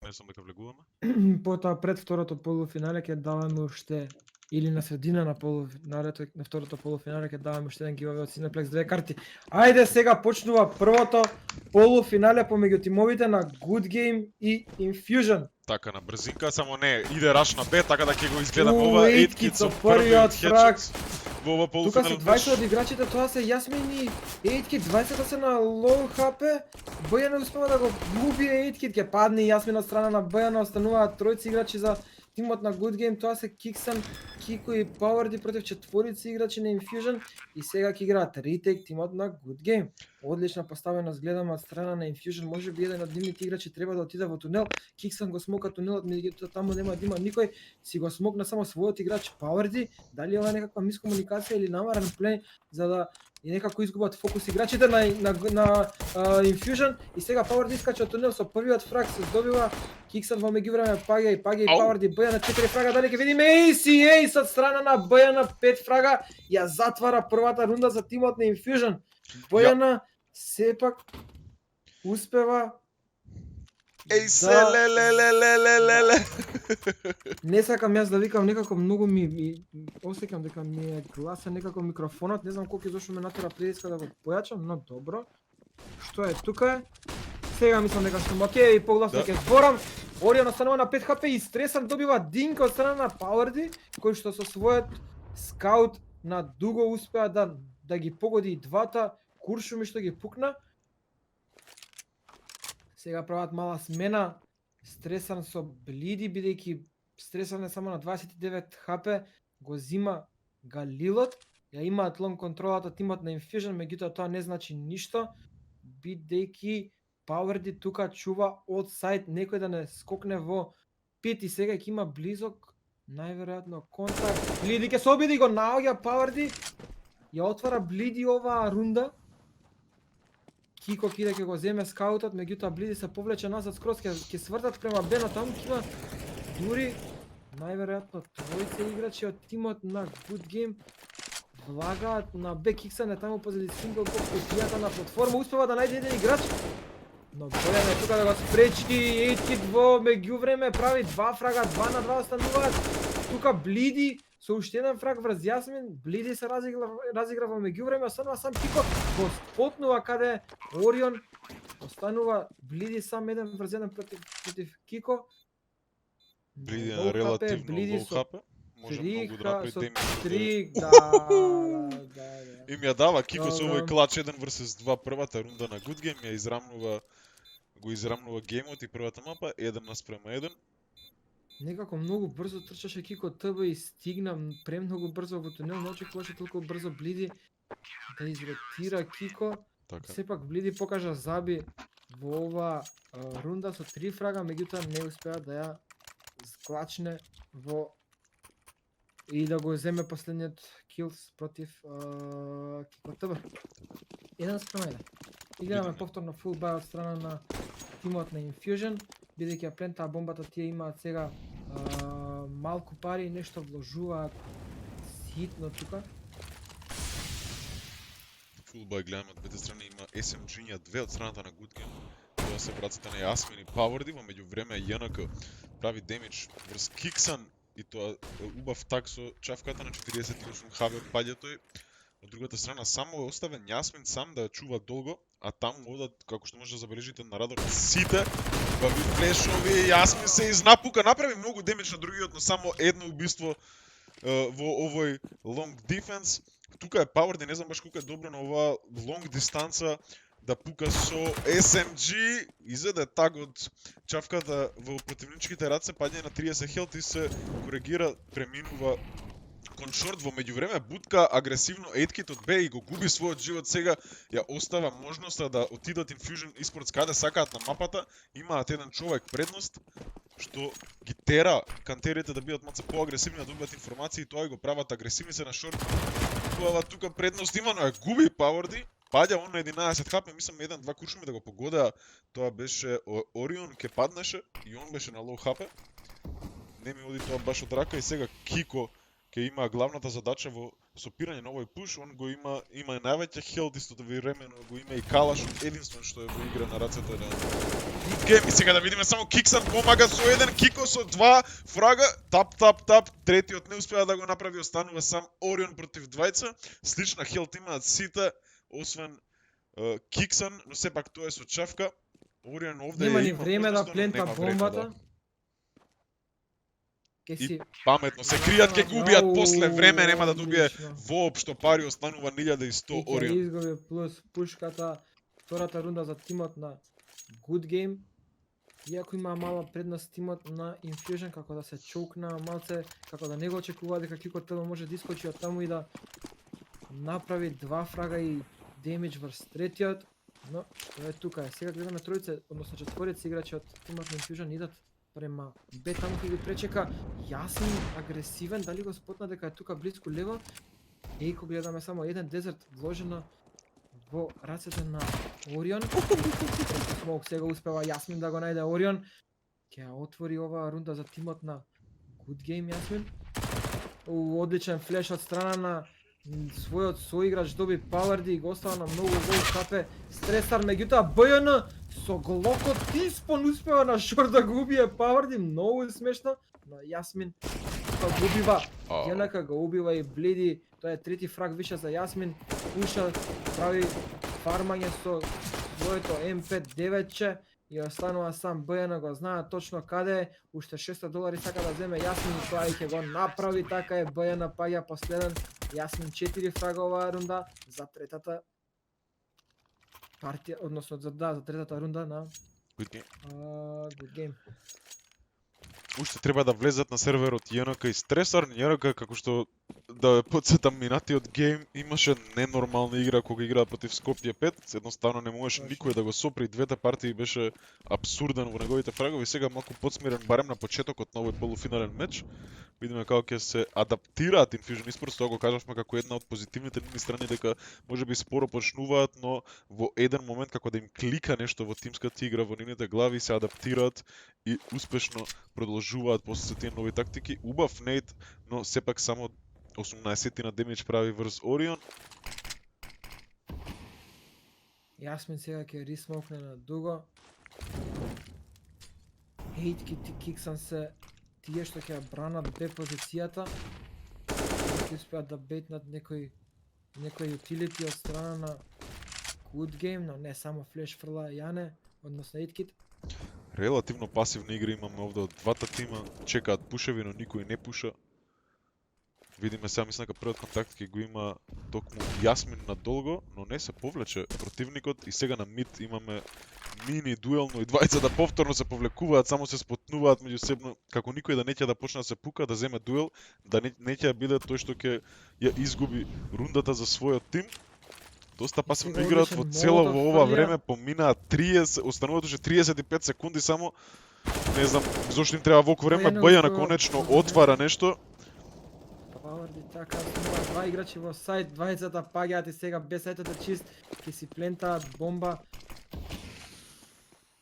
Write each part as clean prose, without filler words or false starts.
Мислам дека влегуваме. Потоа пред второто полуфинале ќе даваме уште или на средина на полуфиналето, на второто полуфинале ќе даваме уште еден giveaway од Cineplex 2 карти. Ајде сега почнува првото полуфинале помеѓу тимовите на Good Game и Infusion. Така на брзинка, само не иде раш на Б, така да ќе го изгледаме ова 8 8 со првиот фраг. во ова Тука полуфинал. се 20 од играчите, тоа се Јасмин и 8 20 се на low HP. Бојана успева да го губи 8 ќе падне Јасмин од страна на Бојана, остануваат тројци играчи за тимот на Good Game, тоа се Киксан, Кико и Powerdy против четворици играчи на Infusion и сега ќе играат ретейк тимот на Good Game. Одлична поставеност гледаме од страна на Infusion, може би еден од нивните играчи треба да отиде во тунел. Киксан го смока тунелот, меѓутоа таму нема да има никој, си го смокна само својот играч Powerdy. Дали ова е некаква мискомуникација или намерен плен за да и некако изгубат фокус играчите на Infusion и сега Powerdy искача од тунел со првиот фраг се здобива Киксан во меѓувреме паѓа и Powerdy Бојана 4 фрага, дали ќе видиме Ace од страна на Бојана 5 фрага ја затвара првата рунда за тимот на Infusion. Бојана сепак успева леле. Не сакам јас да викам, некако многу ми осеќам дека ми е гласа некако микрофонот, не знам колку зошто ме натера притиска да го појачам, но добро. Што е тука? Сега мислам дека сум окей и погласно ќе зборам. Орион останува на 5 HP и стресан добива динка од страна на Powerdy, кој што со својот скаут на дуго успеа да ги погоди и двата куршуми што ги пукна. Сега прават мала смена. Стресан со Блиди, бидејќи стресан е само на 29 HP, го зима Галилот. Ја имаат лонг контролата тимот на Infusion, меѓутоа тоа не значи ништо, бидејќи Powerdy тука чува од сайт некој да не скокне во пет и сега ќе има близок најверојатно контакт. Блиди ќе се обиди, го наоѓа Powerdy. Ја отвара Блиди оваа рунда. Кико киде ќе го земе скаутот, меѓутоа Блиди се повлече назад скроз, ќе свртат према Б, но таму ќе има дури најверојатно тројца играчи од тимот на Good Game. Влагаат на Б, Киксан е таму позади сингл бокс, кутијата на платформа, успева да најде еден играч. Но Бојан е тука да го спречи, 8 во меѓувреме прави 2 фрага, 2 на 2 остануваат. Тука Блиди со уште еден фраг врз Јасмин, Блиди се разигра во меѓувреме, останува сам Кико, го спотнува каде Орион, останува Блиди сам еден врз еден против Кико. Блиди на релативно лоу HP, може многу да направи демидж. 3, да. Им ја дава Кико со овој клач 1 vs 2 првата рунда на Good Game, го израмнува геймот и првата мапа 1:1. Некако многу брзо трчаше Кико ТБ и стигна премногу брзо во тунел, не очекуваше толку брзо Блиди да изротира Кико. Така. Сепак Блиди покажа заби во ова рунда со 3 фрага, меѓутоа не успеа да ја склачне во и да го земе последниот килс против Кико ТБ. 1:1. Играме повторно фул бай од страна на тимот на Infusion, бидејќи ја плентаа бомбата, тие имаат сега малку пари и нешто вложуваат ситно тука. Фулбай гледаме од двете страни, има SMG-ња 2 од страната на Good Game. Тоа се браците на Јасмин и Powerdy, во меѓувреме JNK прави демидж врз Киксан и тоа убав так со чавката на 48 HP паѓа тој. Од другата страна само е оставен Јасмин сам да ја чува долго, а таму одат, како што може да забележите на радар, сите бави флешови, Јасмин се изнапука, направи многу демидж на другиот, но само едно убиство во овој long defense. Тука е Powerdy, не знам баш колку е добро на оваа long дистанца да пука со SMG, изеде таг од чавката во противничките раце, паѓа на 30 хелт и се коригира, преминува кон шорт. Во меѓувреме бутка агресивно 8-кит од Б и го губи својот живот, сега ја остава можноста да отидат Infusion Esports каде сакаат на мапата, имаат еден човек предност, што ги тера кантерите да бидат малку поагресивни, да добијат информации и тоа и го прават агресивни се на шорт. Тоа тука предност има, но ја губи Powerdy. Паѓа он на 11 HP, мислам 1-2 куршуми да го погодеа. Тоа беше Орион ке паднеше и он беше на лоу HP. Не ми оди тоа баш од рака и сега Кико ќе има главната задача во сопирање на овој пуш, он го има и највеќе хелд, истото времено го има и калашот единствен што е во игра на рацете на Good Game. И сега да видиме само Киксан помага со еден, Кико со два фрага, тап, третиот не успеа да го направи, останува сам Орион против двајца. Слична хелд имаат сите, освен Киксан, но сепак тоа е со чавка. Орион овде Нема ја ни има време да почесто, но плента нема време, бомбата. да. Ке И си паметно се кријат, ќе губиат после време, нема да добие Одлично. воопшто пари, останува 1100 И ќе Орион. изгуби плюс пушката втората рунда за тимот на Good Game. Иако има мала предност тимот на Infusion, како да се чокна малце, како да не го очекува дека Кико ТВ може да искочи од таму и да направи два фрага и демидж врз третиот, но тоа е тука. Сега гледаме тројце, односно четворица играчи од тимот на Infusion идат према Б, таму ќе ги пречека Јасмин, агресивен, дали го спотна дека е тука близко лево. Ејко гледаме само еден дезерт вложено во рацете на Орион. Смок сега успева Јасмин да го најде Орион. Ќе ја отвори оваа рунда за тимот на Good Game Јасмин. Одличен флеш од страна на својот соиграч, доби Пауерди и го остава на многу гол капе Стресар, меѓутоа БН со глокот испон успева на шорт да го убие Пауерди, многу смешно, но Јасмин го убива. Јанака го убива и Бледи, тоа е трети фраг више за Јасмин, пуша, прави фармање со своето М5-9 и останува сам БН, го знаат точно каде е, уште $600 сака да земе Јасмин и тоа и ќе го направи, така е БН паѓа последен, Јасмин 4 фрага оваа рунда за третата партија, односно за третата рунда на Good Game. Good Game. Уште треба да влезат на серверот JNK и Стресар. JNK, како што да подсетам минатиот гейм, имаше ненормална игра кога играа против Скопје 5. Едноставно не можеше никој да го сопри, двете партии беше абсурден во неговите фрагови. Сега малку подсмирен барем на почетокот на овој полуфинален меч. Видиме како ќе се адаптираат Infusion Esports, тоа го кажавме како една од позитивните нивни страни, дека можеби споро почнуваат, но во еден момент како да им клика нешто во тимската игра, во нивните глави се адаптираат и успешно продолжуваат после тие нови тактики. Убав нейт, но сепак само 18 на демидж прави врз Орион. Јасмин сега ќе рисмокне на дуго. Хейтки ти Киксан се тие што ќе ја бранат Б позицијата. Ќе успеат да бетнат некој утилити од страна на Good Game, но не само флеш фрла Јане, односно Eitkit. Релативно пасивна игра имаме овде од двата тима, чекаат пушеви, но никој не пуша. Видиме сега, мислам дека првиот контакт ќе го има токму Јасмин на долго, но не се повлече противникот и сега на мид имаме мини дуелно и двајцата повторно се повлекуваат, само се спотнуваат меѓусебно, како никој да не ќе да почне да се пука, да земе дуел, да не ќе биде тој што ќе ја изгуби рундата за својот тим. Доста пасивно играат во цело во ова време, поминаа 30, остануваат уште 35 секунди само. Не знам зошто им треба волку време, Бајана конечно отвара нешто. Пауерди така, има два играчи во сайт, двајцата паѓаат и сега без сајтот е чист, ќе си плентаат бомба.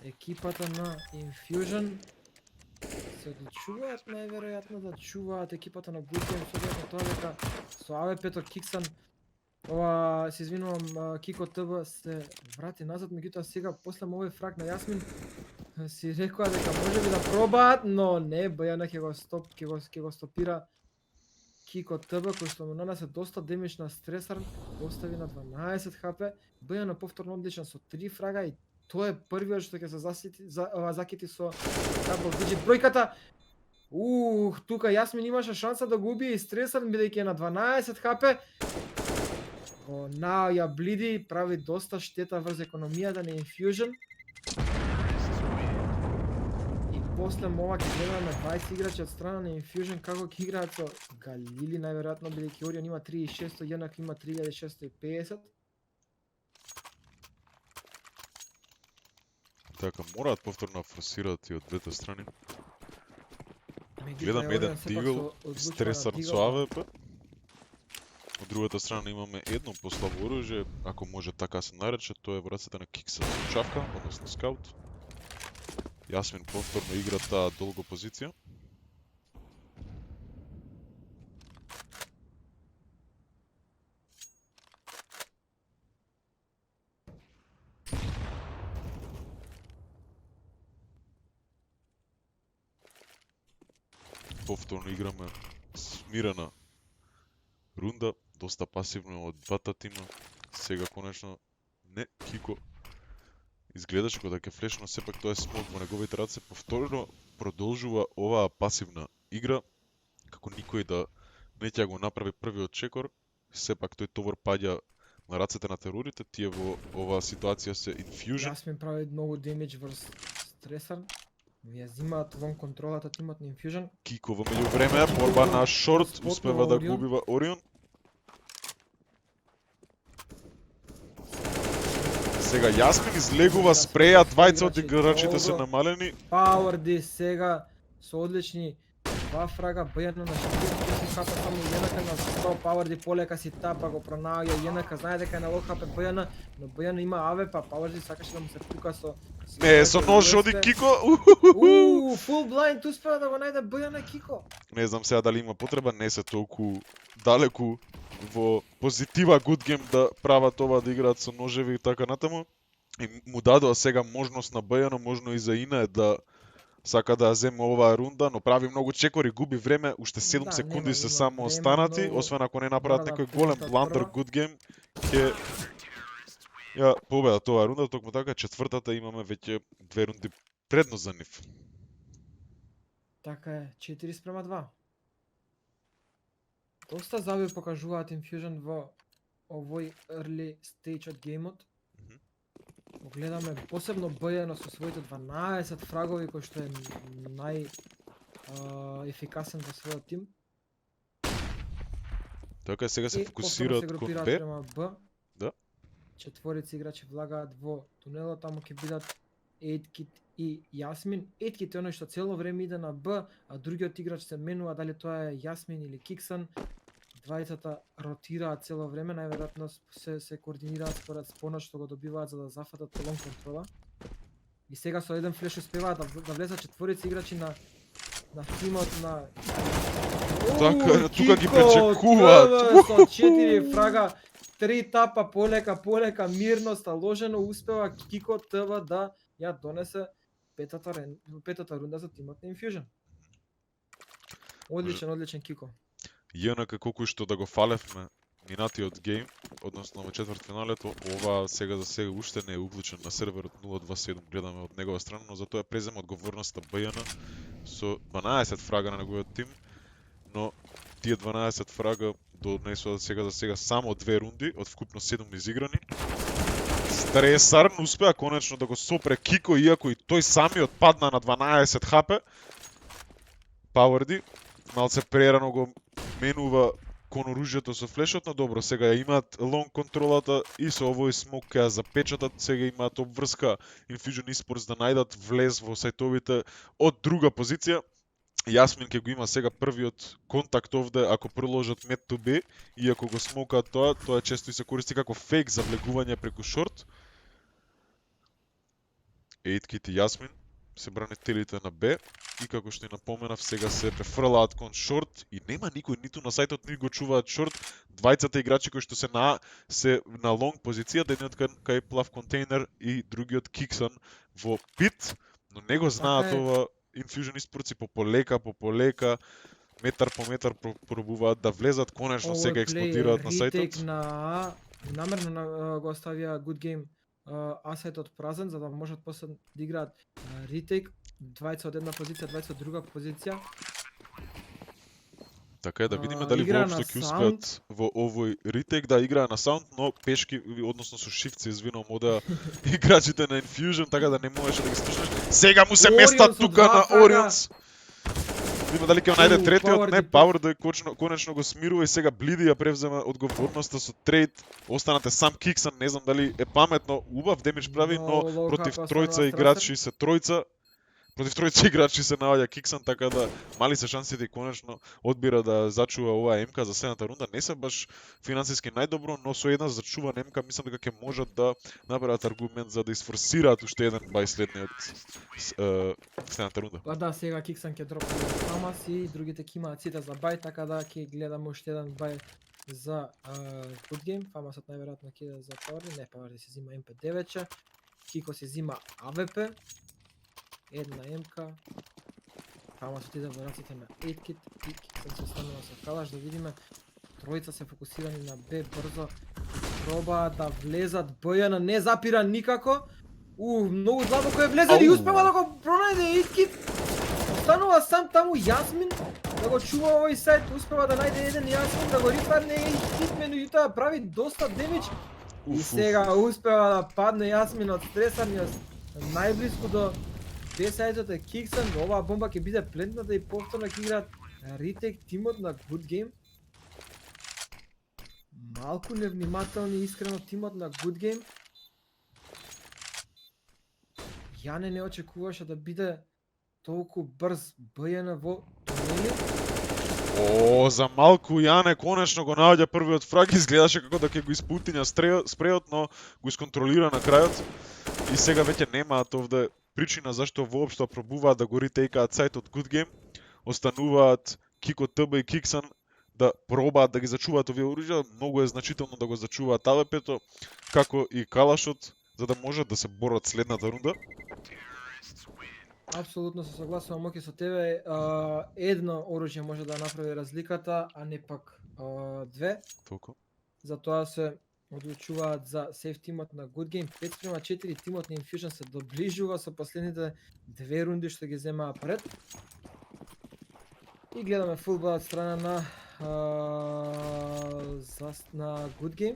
Екипата на Infusion се одлучуваат најверојатно да чуваат екипата на Good Game, со оглед на тоа дека со АВП-то Киксан, се извинувам, Кико ТВ се врати назад, меѓутоа сега после овој фраг на Јасмин си рекоа дека можеби да пробаат, но не, Бајана ќе го стопира Кико ТВ, кој што му нанесе доста демидж на Стресар, остави на 12 хп, Бајана повторно одличен со 3 фрага и тоа е првиот што ќе се закити со дабл диджит бројката. Тука Јасмин имаше шанса да го убие и Стресар, бидејќи е на 12 хп. Го наоѓа Блиди, прави доста штета врз економијата на Infusion. И после ова ќе гледаме 20 играчи од страна на Infusion како ќе играат со Галили, најверојатно бидејќи Орион има 3600, Јанак има 3650. Така, мораат повторно да форсираат и од двете страни. Гледам еден дигл, Стресар со АВП. Од другата страна имаме едно послабо оружје, ако може така се нарече, тоа е во рацете на Кикса со чавка, односно скаут. Јасмин повторно игра таа долго позиција. повторно играме смирена рунда, доста пасивно од двата тима. Сега конечно не Кико изгледаше кога ќе флеш, но сепак тоа е смок во неговите раце. Повторно продолжува оваа пасивна игра, како никој да не ќе го направи првиот чекор, сепак тој товар паѓа на рацете на терорите, тие во оваа ситуација се Infusion. Јасмин прави многу демидж врз Стресар. Ја зимаат вон контролата тимот на Infusion. Кико во меѓувреме, борба на шорт, Спотно успева да Орион. го убива Орион. Сега Јасмин излегува спреја, двајца од играчите се намалени. Power D сега со одлични два фрага, Бјана на 40 хп, само Јенака на 100, Power D полека си тапа, го пронаоѓа Јенака, знае дека е на лоу хп Бјана, но Бјана има АВП, па Power D сакаше да му се пука со... Не, со нож оди Кико. Full blind успеа да го најде Бјана Кико. Не знам сега дали има потреба, не се толку далеку во позитива good game да прават ова, да играат со ножеви и така натаму. И му дадоа сега можност на Бјано, можно и за Ина да сака да ја земе оваа рунда, но прави многу чекори, губи време, уште 7 Да, секунди нема се време, само останати, но освен ако не направат мора да некој голем пуштат бландер прва. good game, ќе ја победат оваа рунда, токму така четвртата имаме веќе 2 рунди предност за нив. Така е, 4:2. Доста заби покажуваат Infusion во овој early stage од геймот. Мгм. Го гледаме посебно Бјано со своите 12 фрагови, кој што е ефикасен во својот тим. Така сега се И фокусираат повторно се кон групираат Б. према Б. Да. Четворици играчи влагаат во тунелот, таму ќе бидат Едкит и Јасмин. Едкит е оној што цело време иде на Б, а другиот играч се менува дали тоа е Јасмин или Киксан. Двајцата ротираат цело време, најверојатно се координираат според спонот што го добиваат за да зафатат лонг контрола. И сега со еден флеш успеваат да влезат четворици играчи на тимот на Така, тука ги Кико, пречекуваат. Со 4 фрага, 3 тапа полека, мирно, сталожено успева Кико ТВ да ја донесе петата рунда за тимот на Infusion. Одличен Кико. ЈНК колку и што да го фалевме минатиот гейм, односно во четвртфиналето, ова сега за сега уште не е уклучен на серверот 027, гледаме од негова страна, но затоа презема одговорноста Бјана со 12 фрага на неговиот тим, но тие 12 фрага донесоа сега за сега само 2 рунди од вкупно 7 изиграни. Стресар успеа конечно да го сопре Кико, иако и тој самиот падна на 12 хп. Пауерди малце прерано го менува кон оружјето со флешот, но добро, сега ја имаат лонг контролата и со овој смок ќе ја запечатат, сега имаат обврска Infusion Esports да најдат влез во сајтовите од друга позиција. Јасмин ќе го има сега првиот контакт овде ако проложат mid to B, и ако го смокаат тоа често и се користи како фейк за влегување преку шорт. Едкит и Јасмин се бранителите на Б и како што и напоменав, сега се префрлаат кон шорт и нема никој ниту на сајтот ни го чуваат шорт. Двајцата играчи кои што се на лонг позиција, едниот кај плав контейнер и другиот Киксан во пит, но не го знаат Така е. ова Infusion Esports и по полека, метар по метар пробуваат да влезат, конечно сега експлодираат на сајтот. Намерно го оставија Good Game асетот празен, за да можат после да играат ретейк, двајца од една позиција, двајца од друга позиција. Така е, да видиме дали игра воопшто на ќе саунд. успеат во овој ретейк да играа на саунд, но пешки, односно со шифт извинувам, одеа играчите на Infusion, така да не можеше да ги слушнеш. Сега му се Орион местат со тука два на фрага. Орионс. Видиме дали ќе го најде третиот, Power не, D. Power да конечно го смирува и сега Блиди ја превзема одговорноста со трейд. Останате сам Киксан, не знам дали е паметно, убав демидж прави, но Много лоу против хп тројца останува играчи се тројца. Против тројца играчи се наоѓа Киксан, така да мали се шансите и конечно одбира да зачува оваа МК за следната рунда. Не се баш финансиски најдобро, но со една зачувана МК мислам дека ќе можат да направат аргумент за да изфорсираат уште еден бај следниот следната рунда. Па да, сега Киксан ќе дропне Фамас и другите ќе имаат сите за бај, така да ќе гледаме уште еден бај за Good Game. Фамасот најверојатно ќе иде за Power, не Power се зима MP9, Кико се зима АВП, една МК, Ама се отиде во раците на Еткит и Киксан се останува со калаш, да видиме. Тројца се фокусирани на Б брзо, пробаат да влезат, Бојана не запира никако. Многу длабоко е влезен и Ау. успева да го пронајде Еткит. Останува сам таму Јасмин, да го чува овој сайт, успева да најде еден Јасмин, да го рифарне Еткит, меѓутоа прави доста демидж. И сега успева да падне Јасмин од стресаниот најблиску до Б-сајдот е Киксан. Оваа бомба ќе биде плентната и повторно ќе играат ретейк тимот на Good Game. Малку невнимателни искрено тимот на Good Game. Јане не очекуваше да биде толку брз Бојана во тунели. О, за малку Јане конечно го наоѓа првиот фраг, изгледаше како да ќе го испутиња спреот, но го исконтролира на крајот. И сега веќе немаат овде причина зашто воопшто пробуваат да го ретейкаат сајтот Good Game. Остануваат Кико ТБ и Киксан да пробаат да ги зачуваат овие оружја. Многу е значително да го зачуваат АВП-то, како и калашот, за да можат да се борат следната рунда. Апсолутно се согласувам, Моки, со тебе. Едно оружје може да направи разликата, а не пак две. Толку. Затоа се одлучуваат за сейф тимот на Good Game. 5-4 тимот на Infusion се доближува со последните две рунди што ги земаа пред. И гледаме фулбал од страна на Good Game.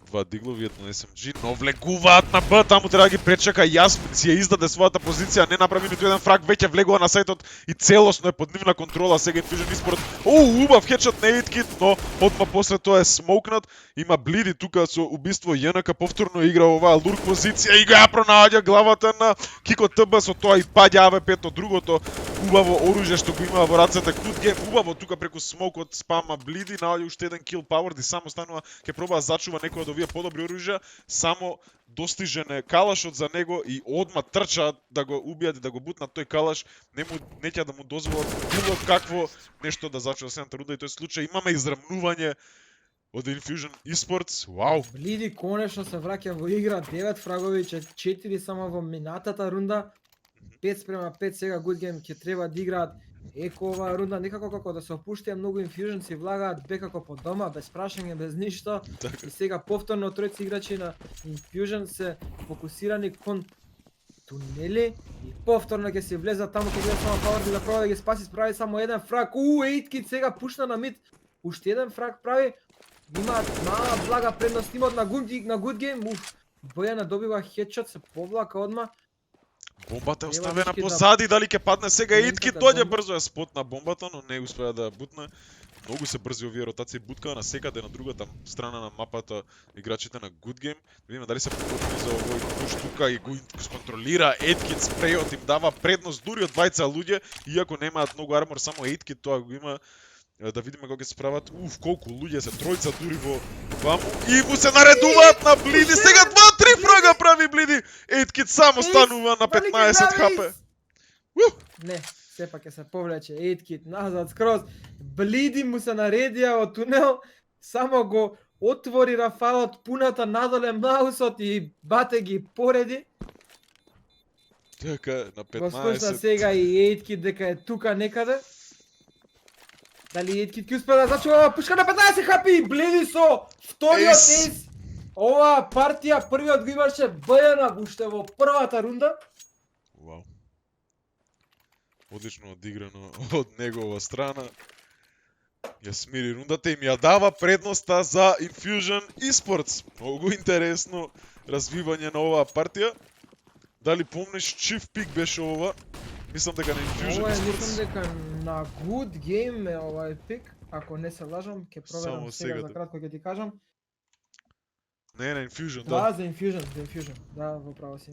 Два диглови, едно SMG, но влегуваат на Б, таму треба да ги пречека. Јасмин си ја издаде својата позиција, не направи ниту еден фраг, веќе влегува на сајтот и целосно е под нивна контрола. Сега Infusion Esports. Убав хедшот на Еткит, но одма после тоа е смоукнат. Има Блиди тука со убиство ЈНК, повторно игра оваа лурк позиција и го ја пронаѓа главата на Кико ТБ, со тоа и паѓа АВП-то, другото убаво оружје што го има во рацете Good Game. Убаво тука преку смокот спама Блиди, наоѓа уште еден kill power, и само станува ќе проба да зачува некој од овие подобри оружја, само достижен е калашот за него и одма трчаат да го убијат и да го бутнат тој калаш, не ќе да му дозволат било какво нешто да зачува следната рунда, и тој случај имаме израмнување од Infusion Esports. Вау! Блиди конечно се враќа во игра, 9 фрагови, 4 само во минатата рунда. 5-5 сега Good Game ќе треба да играат еко оваа рунда, некако како да се опуштија, многу Infusion си влагаат Б како по дома, без прашање, без ништо. И сега повторно тројци играчи на Infusion се фокусирани кон тунели и повторно ќе се влезат таму, ќе биде само Power да проба да ги спаси, прави само еден фраг. Ејткит сега пушна на мид. Уште еден фраг прави. Имаат мала блага предност тимот на Good Game. Бојана добива хедшот, се повлака одма. Бомбата е оставена позади, дали ќе падне сега Еткит, дојде брзо ја спотна бомбата, но не успеа да ја бутне. Многу се брзи овие ротации, буткаа на секаде на другата страна на мапата играчите на Good Game. Да видиме дали се подготвени за овој пуш тука и го контролира Еткит, спрејот им дава предност дури од двајца луѓе, иако немаат многу армор, само Еткит тоа го има. Да видиме како ќе се справат. Колку луѓе се, тројца дури во ваму и му се наредуваат на Блиди. Сега 2-3 фрага прави Блиди. Еткит само станува на 15 хп. Не, сепак ќе се повлече Еткит назад скроз. Блиди му се наредија од тунел, само го отвори рафалот пуната надоле маусот и бате ги пореди. Така, на 15. Го слушна сега и Еткит дека е тука некаде. Дали Еткит ќе успее да зачува пушка на 15 хп и Блиди со вториот ейс. Оваа партија првиот го имаше Бојана уште во првата рунда. Вау. Одлично одиграно од негова страна. Ја смири рундата и ми ја дава предноста за Infusion Esports. Многу интересно развивање на оваа партија. Дали помниш чив пик беше ова? Мислам дека на Infusion Ова е, Esports. мислам дека на Good Game е овај пик, ако не се лажам, ќе проверам Само сега сега за кратко ќе ти кажам. Не, на Infusion, Да, да. за Infusion, да, во право си.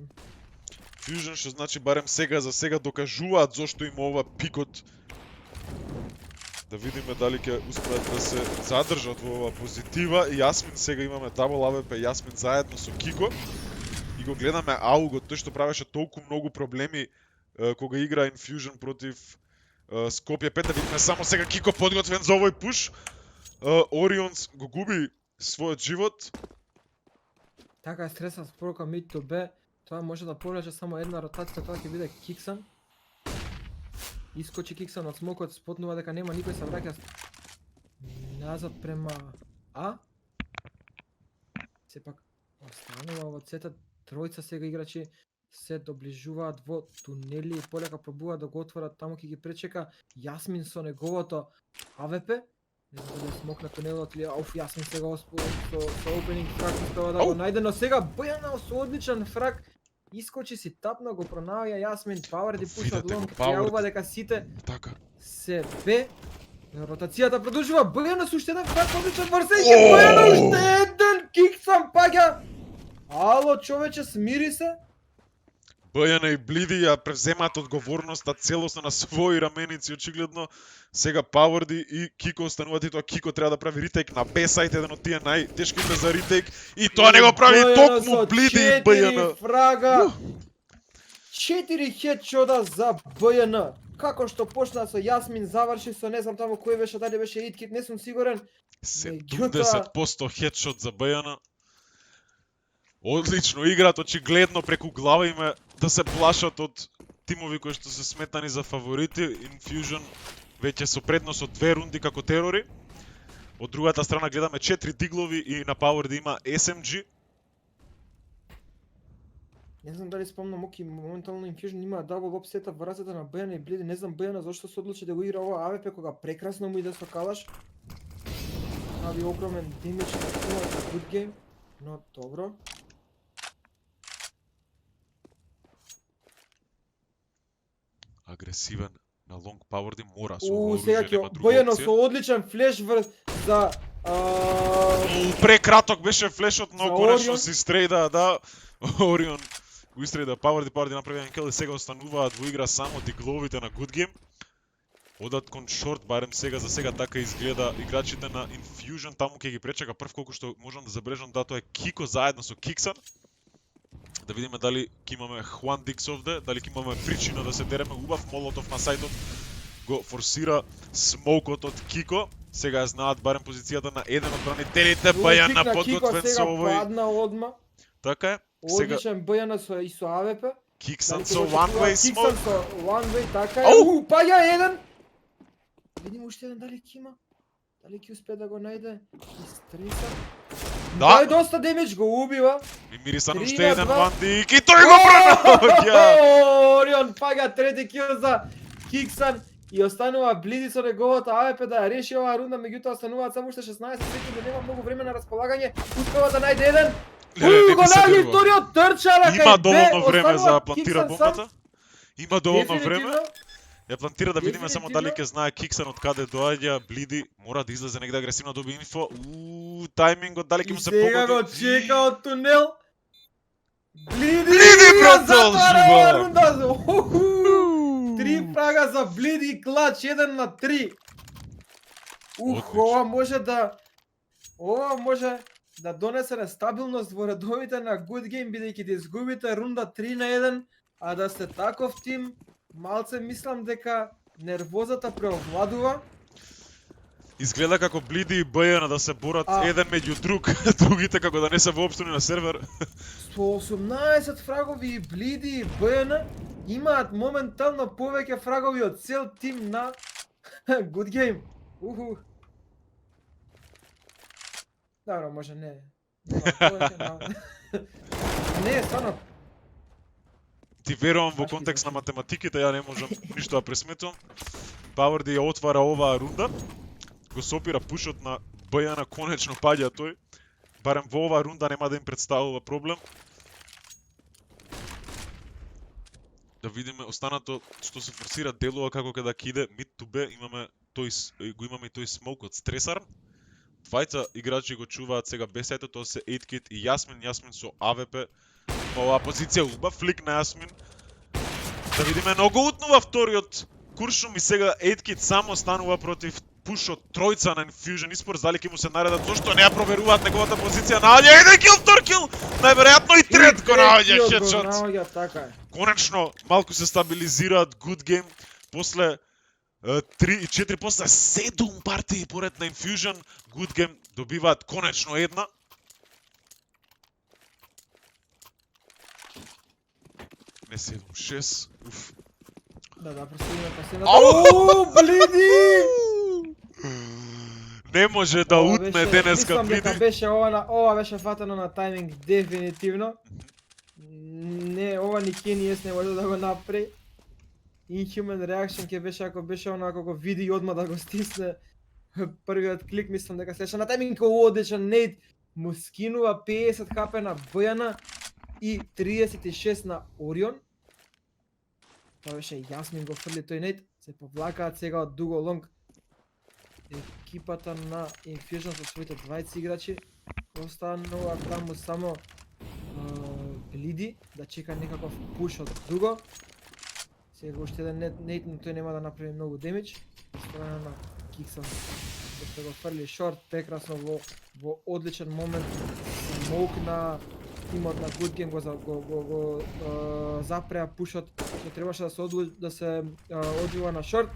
Infusion, што значи барем сега за сега докажуваат зошто има ова пикот. Да видиме дали ќе успеат да се задржат во оваа позитива. И Јасмин сега имаме дабл АВП, Јасмин заедно со Кико. И го гледаме Аугот, тој што правеше толку многу проблеми кога игра Infusion против Скопје 5, да видиме само сега Кико подготвен за овој пуш. Орионс го губи својот живот. Така е стресна спорука mid to B, тоа може да повлече само една ротација, тоа ќе биде Киксан. Искочи Киксан од смокот, спотнува дека нема никој, се враќа назад према А. Сепак останува во цета тројца сега играчи се доближуваат во тунели и полека пробуваат да го отворат таму ќе ги пречека Јасмин со неговото АВП. Не знам дали смокна тунелот или Јасмин сега со опенинг фраг успева да го најде, но сега Бојана со одличен фраг искочи си тапна, го пронаоѓа Јасмин, Паварди пуша Видете го, лонг, Паварди. пријавува дека сите Така. се бе. Ротацијата продолжува, Бојана со уште еден фраг, одличен врсејќи, Бојана уште еден кик сам паѓа. Ало, човече, смири се. Бојана и Блиди ја превземаат одговорноста целосно на своји раменици, очигледно. Сега Паварди и Кико остануваат и тоа Кико треба да прави ритейк на Б-сайт, еден од тие најтешките за ритейк. И тоа не го прави Бојана токму со Блиди и 4 Бојана. фрага. 4 хедшота за БН. Како што почна со Јасмин, заврши со не знам таму кој беше, дали беше Иткит, не сум сигурен. 70% хедшот за Бојана. Одлично играат, очигледно преку глава име да се плашат од тимови кои што се сметани за фаворити. Infusion веќе со предност од 2 рунди како терори. Од другата страна гледаме 4 диглови и на Power има SMG. Не знам дали спомнам, оки, моментално Infusion има дабл опсета во рацете на Бојана и Блиди. Не знам Бојана зашто се одлучи да го игра ова АВП кога прекрасно му иде со калаш. Прави огромен демидж на тимот за good game, но добро. Агресивен на лонг Power мора со оружје, Сега ќе нема друга Бојано опција. со одличен флеш за Прекраток беше флешот, но За конечно Орион. си стрейда, да. Орион го истрейда Power направи еден кил и сега остануваат во игра само дигловите на Good Game. Одат кон шорт, барем сега за сега така изгледа играчите на Infusion, таму ќе ги пречека прв колку што можам да забележам, да тоа е Кико заедно со Киксан. Да видиме дали ќе имаме Хуан Дикс овде, дали ќе имаме причина да се дереме. Убав молотов на сајтот го форсира смоукот од Кико. Сега ја знаат барем позицијата на еден од бранителите, Бојана подготвен со сега овој. падна одма. Така е. Сега Одличен Бојана со и со АВП. Киксан Дали со ќе го one way очекува smoke. Киксан со one way, така е. Ау! Паѓа еден. Видиме уште еден дали ќе има. Дали ќе успее да го најде? Истреса. Да. Тој доста демидж го убива. Ми мирисан 3 уште на еден 2. вандик и тој го пронаоѓа. Орион паѓа трети кил за Киксан и останува Блиди со неговото АВП да ја реши оваа рунда, меѓутоа остануваат само уште 16 секунди, нема многу време на располагање. Успева да најде еден. Не Го ми се најде верува. вториот трчала кај Има Б, доволно време за да останува плантира Киксан сам. бомбата. Има доволно време. Дефинитивно. Ја плантира да видиме само дали Дефинитивно. ќе знае Киксан од каде доаѓа. Блиди мора да излезе негде агресивно, доби инфо. Тајмингот дали ќе И му се сега го погоди. чека од тунел. Блиди продолжува. затвара рунда. Уху! 3 фрага за Блиди, клач 1 на 3. Одлично. Ова може да донесе нестабилност во редовите на Good Game, бидејќи да изгубите рунда 3 на 1, а да сте таков тим, малце мислам дека нервозата преовладува. Изгледа како Блиди и Бојана да се борат А. еден меѓу друг, другите како да не се воопштуни на сервер. Со 18 фрагови и Блиди и БН имаат моментално повеќе фрагови од цел тим на Good Game. Уху. Добро, може не. Нема повеќе, не, стварно. Ти верувам во Баш ми контекст на звучи. математиките, ја не можам ништо да пресметувам. Паварди ја отвара оваа рунда. Го сопира пушот на Бојана, конечно паѓа тој. Барем во оваа рунда нема да им представува проблем. Да видиме останато што се форсира делува како ќе да киде mid to B, имаме го имаме и тој смоук од Стресар. Двајца играчи го чуваат сега бесајто, тоа се 8kit и Јасмин со АВП. Оваа позиција убав флик на Јасмин. Да видиме многу утнува вториот куршум и сега 8kit само станува против пушот тројца на Infusion Esports, дали ќе му се наредат, зошто не ја проверуваат неговата позиција, наоѓа еден кил, втор кил, најверојатно и трет го наоѓа хедшот. Наоѓа, така е. Конечно, малку се стабилизираат Good Game, после 3 и 4, после 7 партии поред на Infusion, Good Game добиваат конечно една. Не 7, 6, уф. Да, проследиме последната. Ау! Оу, блиди! Не може да Ова утне беше, денеска мислам дека Блиди. беше ова беше фатано на тајминг дефинитивно. Не, ова ни Кениес не може да го направи. Inhuman reaction ќе беше ако беше онако го види и одма да го стисне првиот клик, мислам дека се на тајминг кој одечен Нейт му скинува 50 хп на Бојана и 36 на Орион. Тоа беше Јасмин го фрли тој Нейт, се повлакаат сега од дуго лонг екипата на Infusion со своите двајци играчи. Останува таму само Блиди да чека некаков пуш од дуго. Сега уште еден Нейт, но тој нема да направи многу демидж. Страна на Киксан што го фрли шорт прекрасно во одличен момент. Смоук на тимот на Good Game го запреа пушот што требаше да се одвива на шорт.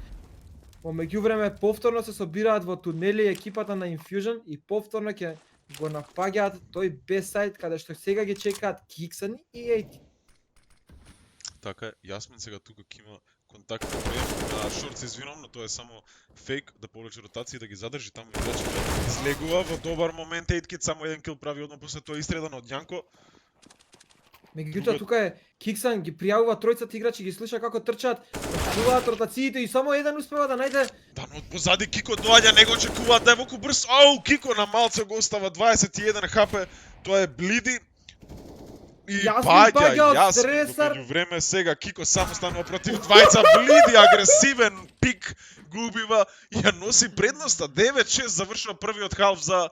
Во меѓувреме повторно се собираат во тунели екипата на Infusion и повторно ќе го напаѓаат тој бесайд каде што сега ги чекаат Киксан и Ейти. Така е, Јасмин сега тука ќе има контакт на шорт, се извинувам, но тоа е само фейк да повлече ротација и да ги задржи таму играчите. Излегува во добар момент Ејткит, само еден кил прави одма после тоа истредан од Јанко. Меѓутоа тука е Киксан ги пријавува тројцата играчи, ги слуша како трчаат, почнуваат ротациите и само еден успева да најде. Да, но од позади Кико доаѓа, не го очекуваат да е воку брз. Ау, Кико на малце го остава 21 хп. Тоа е Блиди. И Јасмин паѓа од Јасмин, стресар. во меѓу време сега Кико само станува против двајца, Блиди агресивен пик го убива и ја носи предноста. 9-6 завршува првиот халф за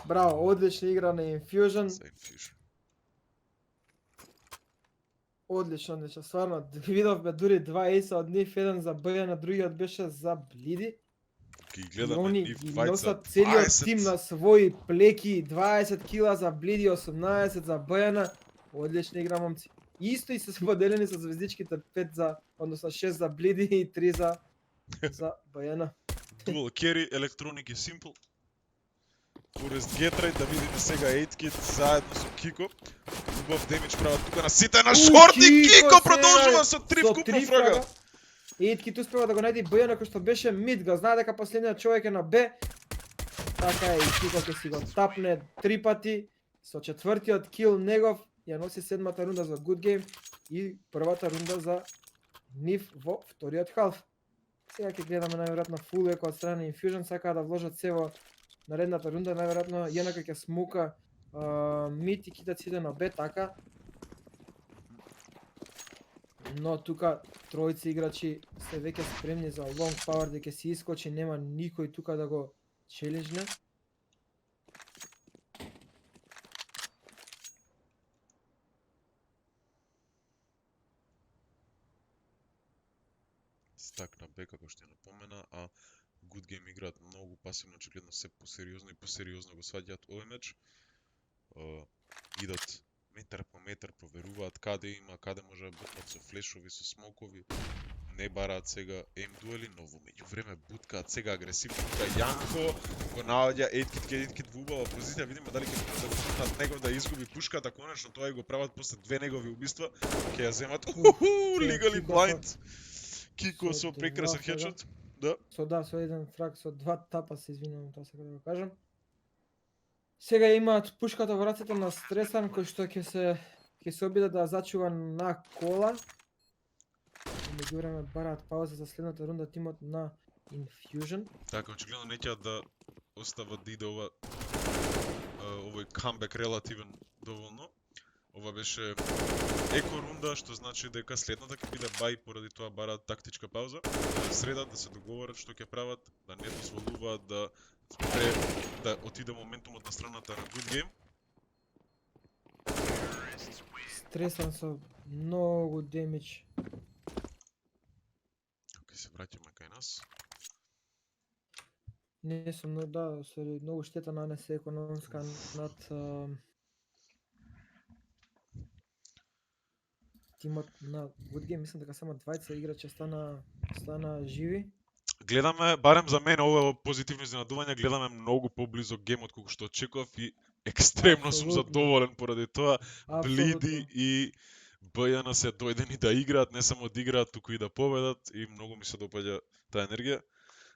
Браво, одлична игра на Infusion. за Infusion. Одлично, стварно. Видовме дури два ейса од нив, еден за Б, на другиот беше за Блиди. Ги И гледаме они нив ги двајца. носат целиот 20. тим на своји плеки, 20 кила за Блиди, 18 за Бојана. Одлична игра, момци. Исто и се споделени со звездичките 5 за, односно 6 за Блиди и 3 за Бојана. Dual carry, Electronic и Simple. Forest Getride, да видиме сега 8-Kit заедно со Кико. Убав демидж прават тука на сите на шорт и Кико продолжува со 3 вкупно фрага. Ејткит успева да го најде Бојана кој што беше мид, го знае дека последниот човек е на Б. Така е, и Кико ќе си го тапне 3 пати со четвртиот кил негов, ја носи седмата рунда за Good Game и првата рунда за нив во вториот халф. Сега ќе гледаме најверојатно фул еко од страна на Infusion, сакаат да вложат се во наредната рунда, најверојатно Јанака ќе смука мид и Китац иде на Б, така. Но тука тројци играчи се веќе спремни за long power дека ќе се искочи, нема никој тука да го челенџне. Стак на Б, како што ја напомена, а Good Game играат многу пасивно, очигледно се посериозно и посериозно го сваѓаат овој меч. Идат метар по метар, проверуваат каде има, каде може да бутнат со флешови, со смокови. Не бараат сега ем дуели, но во меѓувреме буткаат сега агресивно. Тука Јанко го наоѓа 8-Kit во убава позиција, видиме дали ќе да го бутнат негов да изгуби пушката, конечно тоа и го прават после две негови убиства. Ќе ја земат. Legally blind. Кико со прекрасен хедшот. Да. Со еден фраг, со два тапа, се извинувам, тоа сакам да го кажам. Сега имаат пушката во рацете на Стресан, кој што ќе се обиде да зачува на кола. Меѓувреме бараат пауза за следната рунда тимот на Infusion. Така, очигледно не ќе да остават да иде овој камбек релативен доволно. Ова беше еко рунда, што значи дека следната ќе биде бај, поради тоа бараат тактичка пауза. Да средат, да се договорат што ќе прават, да не дозволуваат да отиде моментумот на страната на Good Game. Стресан со многу демидж. Ќе се враќаме кај нас. Не сум, но да, многу штета нанесе економска над тимот на Good Game. Мислам дека само двајца играчи стана живи. Гледаме, барем за мене ова позитивно изненадување, гледаме многу поблизо гейм од колку што очекував и екстремно сум Апсолутно. задоволен поради тоа. Апсолутно. Блиди и БЈН се дојдени да играат, не само да играат, туку и да победат и многу ми се допаѓа таа енергија.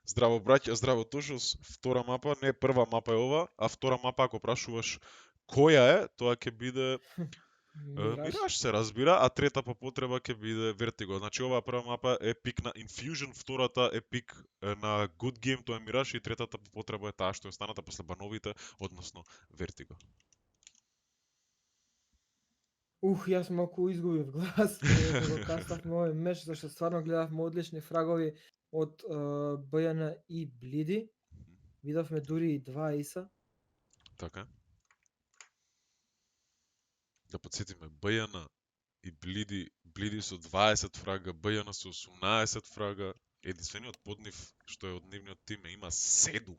Здраво браќа, здраво Тошос, втора мапа, не прва мапа е ова, а втора мапа ако прашуваш која е, тоа ќе биде Мираж се разбира, а трета по потреба ќе биде Vertigo. Значи оваа прва мапа е пик на Infusion, втората е пик на Good Game, тоа е Мираж и третата по потреба е таа што е останата после бановите, односно Vertigo. Јас малку изгубив глас кога го каставме овој меч, зашто стварно гледавме одлични фрагови од БЈН и Блиди. Видовме дури и два иса. Така. Да подсетиме, БЈН и Блиди со 20 фрага, БЈН со 18 фрага. Единствениот под нив, што е од нивниот тим, има 7.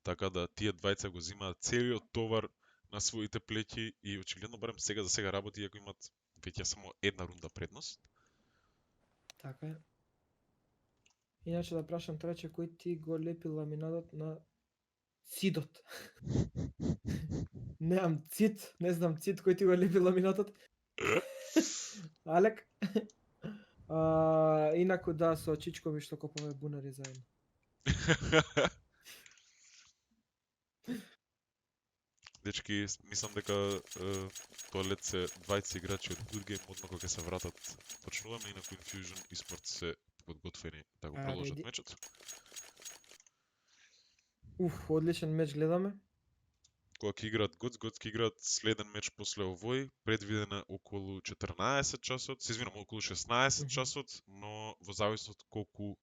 Така да тие двајца го земаат целиот товар на своите плеќи и очигледно барем сега за сега работи, иако имат веќе само една рунда предност. Така е. Иначе да прашам трече, кој ти го лепи ламинатот на цидот? Немам цид, не знам цид кој ти го лепи ламинатот. Алек? Инаку да, со Чичкови што копаме бунари заедно. Дечки, мислам дека тоа лет се двајца играчи од Good Game, одма кога ќе се вратат, почнуваме, инаку Infusion Esports се подготвени да го продолжат реди. мечот. Одличен меч гледаме. Кога ќе играат Gods ќе играат следен меч после овој, предвиден е околу 14 часот, се извинам, околу 16 часот, но во зависност од колку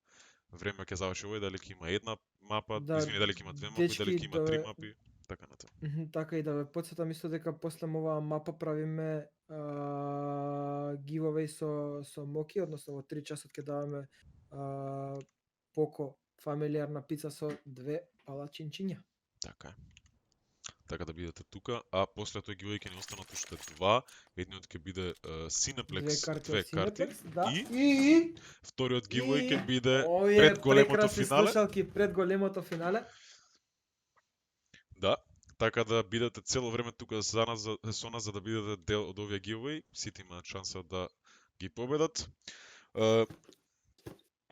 време ќе заврши овој, дали ќе има една мапа, Да, извини, дали ќе има две мапи, дали ќе има дечки, три да, мапи, така натаму. Така и да ве подсетам исто дека после оваа мапа правиме giveaway со Моки, односно во 3 часот ќе даваме поко фамилиарна пица со 2 палачинчиња. Така е. Така да бидете тука, а после тој giveaway ќе ни останат уште два. Едниот ќе биде Cineplex, две карти, да. и вториот giveaway ќе биде овие пред големото прекрасни финале. слушалки пред големото финале. Да, така да бидете цело време тука со нас за да бидете дел од овие giveaway. Сите имаат шанса да ги победат.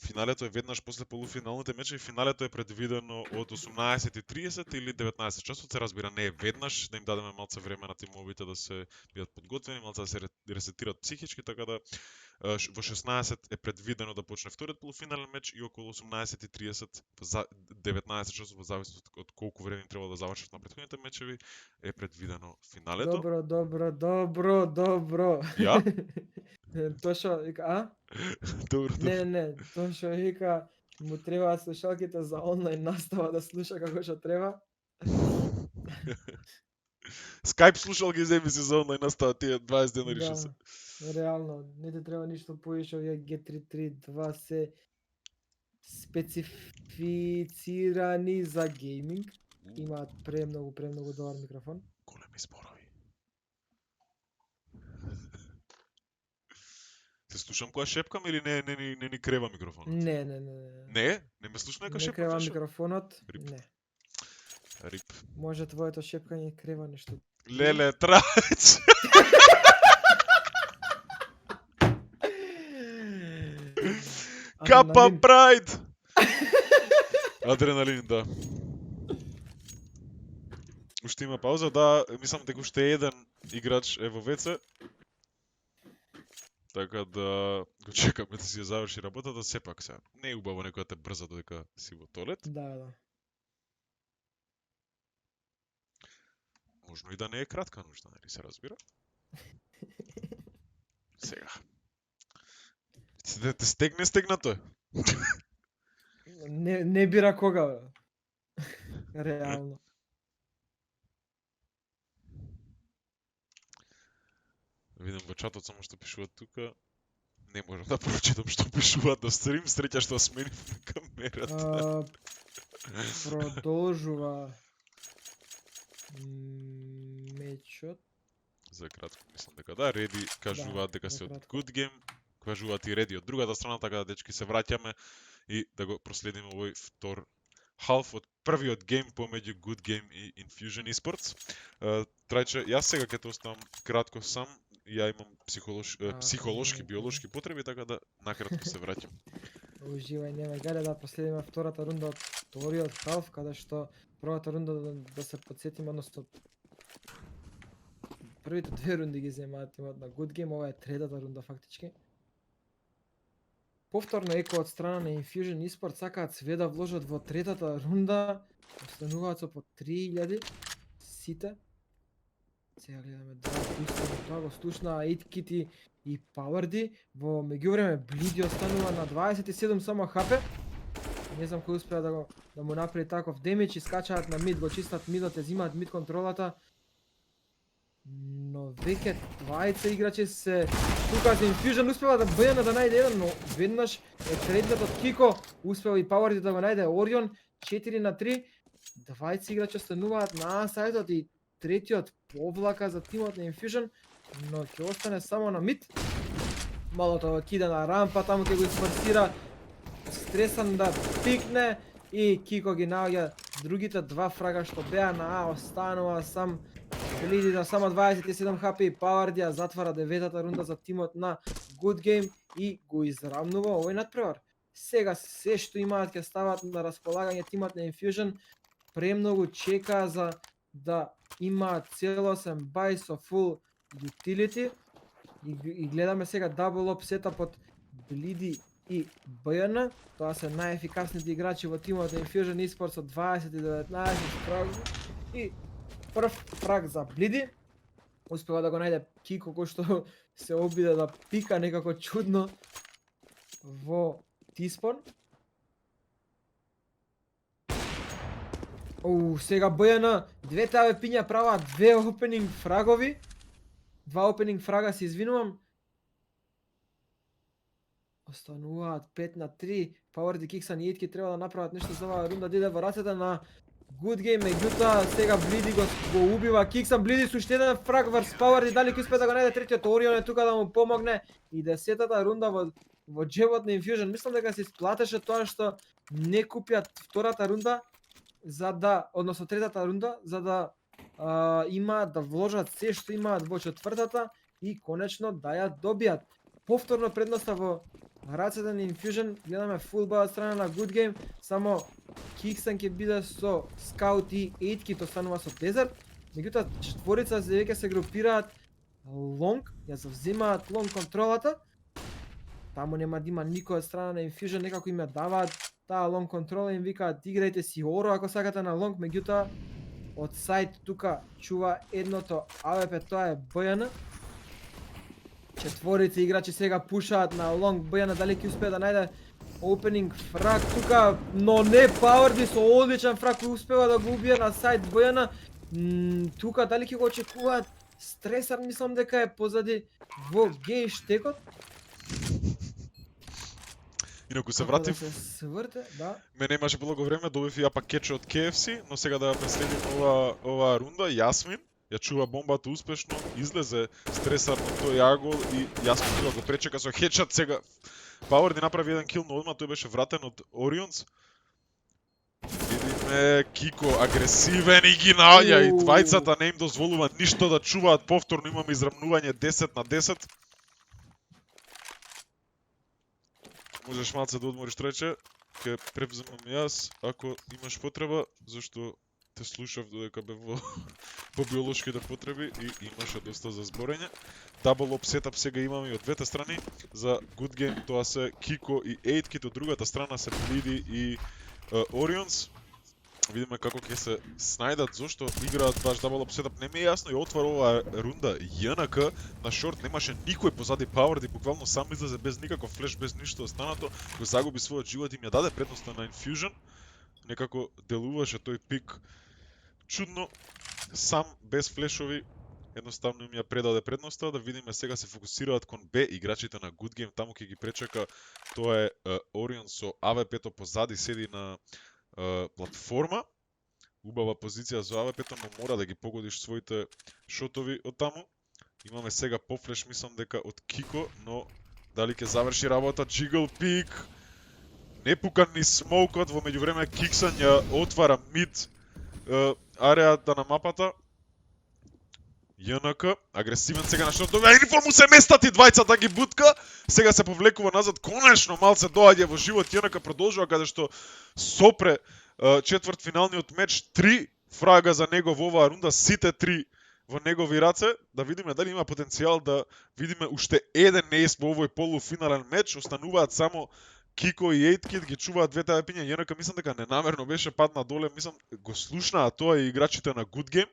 Финалето е веднаш после полуфиналните мечеви. Финалето е предвидено од 18:30 или 19 часот. Се разбира, не е веднаш, да им дадеме малце време на тимовите да се бидат подготвени, малце да се ресетират психички, така да во 16 е предвидено да почне вториот полуфинален меч и околу 18:30 за 19 часот, во зависност од колку време им треба да завршат на претходните мечеви, е предвидено финалето. Добро. Ја? Тоа што вика, а? Добро. Не, тоа што вика, му требаат слушалките за онлайн настава да слуша како што треба. Skype слушалки земи си за онлайн настава тие 20 денари што се. Реално, не те треба ништо повеќе, овие G332 се специфицирани за гейминг. Имаат премногу добар микрофон. Големи зборови. Се слушам кога шепкам или не ни крева микрофонот? Не. Не ме слушна дека Не шепкам? крева више? микрофонот, Рип. не. Рип. Може твоето шепкање крева нешто. Леле, трач! Капа Прайд! Адреналин, да. Уште има пауза, да, мислам дека уште еден играч е во ВЦ. Така да го чекаме да си ја заврши работата, сепак сега. Не е убаво некој да те брза додека си во тоалет. Да. Можно и да не е кратка нужда, нели се разбира? Сега. Да те стегне стегнато е. Не бира кога, бе. Реално. Видам во чатот само што пишуваат тука. Не можам да прочитам што пишуваат до стрим, среќа што сменив камерата. Продолжува мечот. За кратко, мислам дека да, Реди кажуваат дека се од Good Game, кажуваат и Реди од другата страна, така да дечки се враќаме и да го проследиме овој втор халф од првиот гейм помеѓу Good Game и Infusion Esports. Трајче, јас сега ќе те оставам кратко сам, ја имам психолошки, не, биолошки потреби, така да накратко се враќам. Уживај, нема гаде да последиме втората рунда од вториот халф, каде што првата рунда да се подсетиме, односно првите две рунди ги земаат тимот на Good Game, ова е третата рунда фактички. Повторно еко од страна на Infusion Esports сакаат све да вложат во третата рунда, остануваат со по 3000 сите. Сега гледаме два го слушна 8-кит и Powerdy, во меѓувреме Блиди останува на 27 само хп. Не знам кој успеа да му направи таков демидж, искачаат на мид, го чистат мидот, ја зимаат мид контролата. Но веќе двајца играчи се тука за Infusion успева да бејана да најде еден, но веднаш е третиот од Кико, успева и Powerdy да го најде Орион, 4-3. Двајца играчи остануваат на сајдот и третиот повлака за тимот на Infusion, но ќе остане само на мид. Малото кида на рампа, таму ќе го изфорсира, стресан да пикне и Кико ги наоѓа другите два фрага што беа на А, останува сам Блиди за само 27 хп и Powerdy ја затвара деветата рунда за тимот на Good Game и го израмнува овој надпревар. Сега се што имаат ќе стават на располагање тимот на Infusion, премногу чека за да имаат целосен бај со full utility и гледаме сега double up сетап од Блиди и БН. Тоа се најефикасните играчи во тимот на Infusion Esports од 20-19 фраг и прв фраг за Блиди. Успева да го најде Кико кој што се обиде да пика некако чудно во Тиспон. Сега БН двете АВП-ња прават две опенинг фрагови. Два опенинг фрага се извинувам. Остануваат 5-3. Powerdy, Kixan и Itki треба да направат нешто за оваа рунда, диде во рацете на Good Game, меѓутоа сега Блиди го убива Kixan. Блиди со уште еден фраг врз Powerdy, дали ќе успее да го најде третиот? Орион е тука да му помогне и 10-та рунда во джебот на Infusion. Мислам дека се исплатеше тоа што не купиат втората рунда, за да, односно третата рунда, за да имаат да вложат се што имаат во четвртата и конечно да ја добијат. Повторно предноста во рацете на Infusion, гледаме фул бај од страна на Good Game, само Kixan ќе биде со Scout и 8-кит останува со Desert, меѓутоа четворица веќе се групираат Long, ја завземаат Long контролата. Таму нема да има никој од страна на Infusion, некако им ја даваат таа Long контрола, им викаат играјте си Оро ако сакате на Long, меѓутоа од сайт тука чува едното АВП, тоа е БН. Четворица играчи сега пушаат на Long. БН дали ќе успее да најде опенинг фраг тука, но не, Powerdy со одличен фраг кој успева да го убие на сайт БН. Тука дали ќе го очекуваат Стресар, мислам дека е позади во геј штекот. Инаку се вратив, Да се сврте, да. ме немаше многу време, добив ја пакетче од KFC, но сега да ја преследим оваа рунда, Јасмин ја чува бомбата успешно, излезе Стресар на тој агол и Јасмин го пречека со хедшот. Сега Powerdy направи еден кил, но одма тој беше вратен од Орионс. Видиме Кико агресивен и ги наоѓа и двајцата не им дозволува ништо да чуваат. Повторно имаме израмнување 10-10. Можеш малце да одмориш, Тројче, ќе превземам јас ако имаш потреба, зашто те слушав додека бев во биолошките потреби и имаше доста за зборење. Double up setup сега имаме и од двете страни. За Good Game тоа се Кико и 8-кит, од другата страна се Блиди и Орионс. Видиме како ќе се снајдат, зошто играат баш double up setup, не ми е јасно и отвара оваа рунда ЈНК на шорт, немаше никој позади Powerdy, буквално сам излезе без никаков флеш, без ништо останато, го загуби својот живот и им ја даде предноста на Infusion. Некако делуваше тој пик чудно, сам без флешови, едноставно им ја предаде предноста. Да видиме сега се фокусираат кон Б играчите на Good Game, таму ќе ги пречека, тоа е Орион со АВП-то позади, седи на платформа. Убава позиција за АВП-то, но мора да ги погодиш своите шотови од таму. Имаме сега пофлеш, мислам дека од Кико, но дали ќе заврши работа? Jiggle пик. Не пукан ни смоукот, во меѓувреме Kixan ја отвара мид ареата на мапата. ЈНК, агресивен сега на шорт, добива Инфо, му се местат и двајцата ги бутка, сега се повлекува назад, конечно малце доаѓа во живот, ЈНК продолжува каде што сопре четвртфиналниот меч, 3 фрага за него во оваа рунда, сите 3 во негови раце, да видиме дали има потенцијал да видиме уште еден неис во овој полуфинален меч, остануваат само Кико и 8kit, ги чуваат двете апиња, ЈНК мислам дека ненамерно беше падна доле, мислам го слушнаа тоа и играчите на Good Game.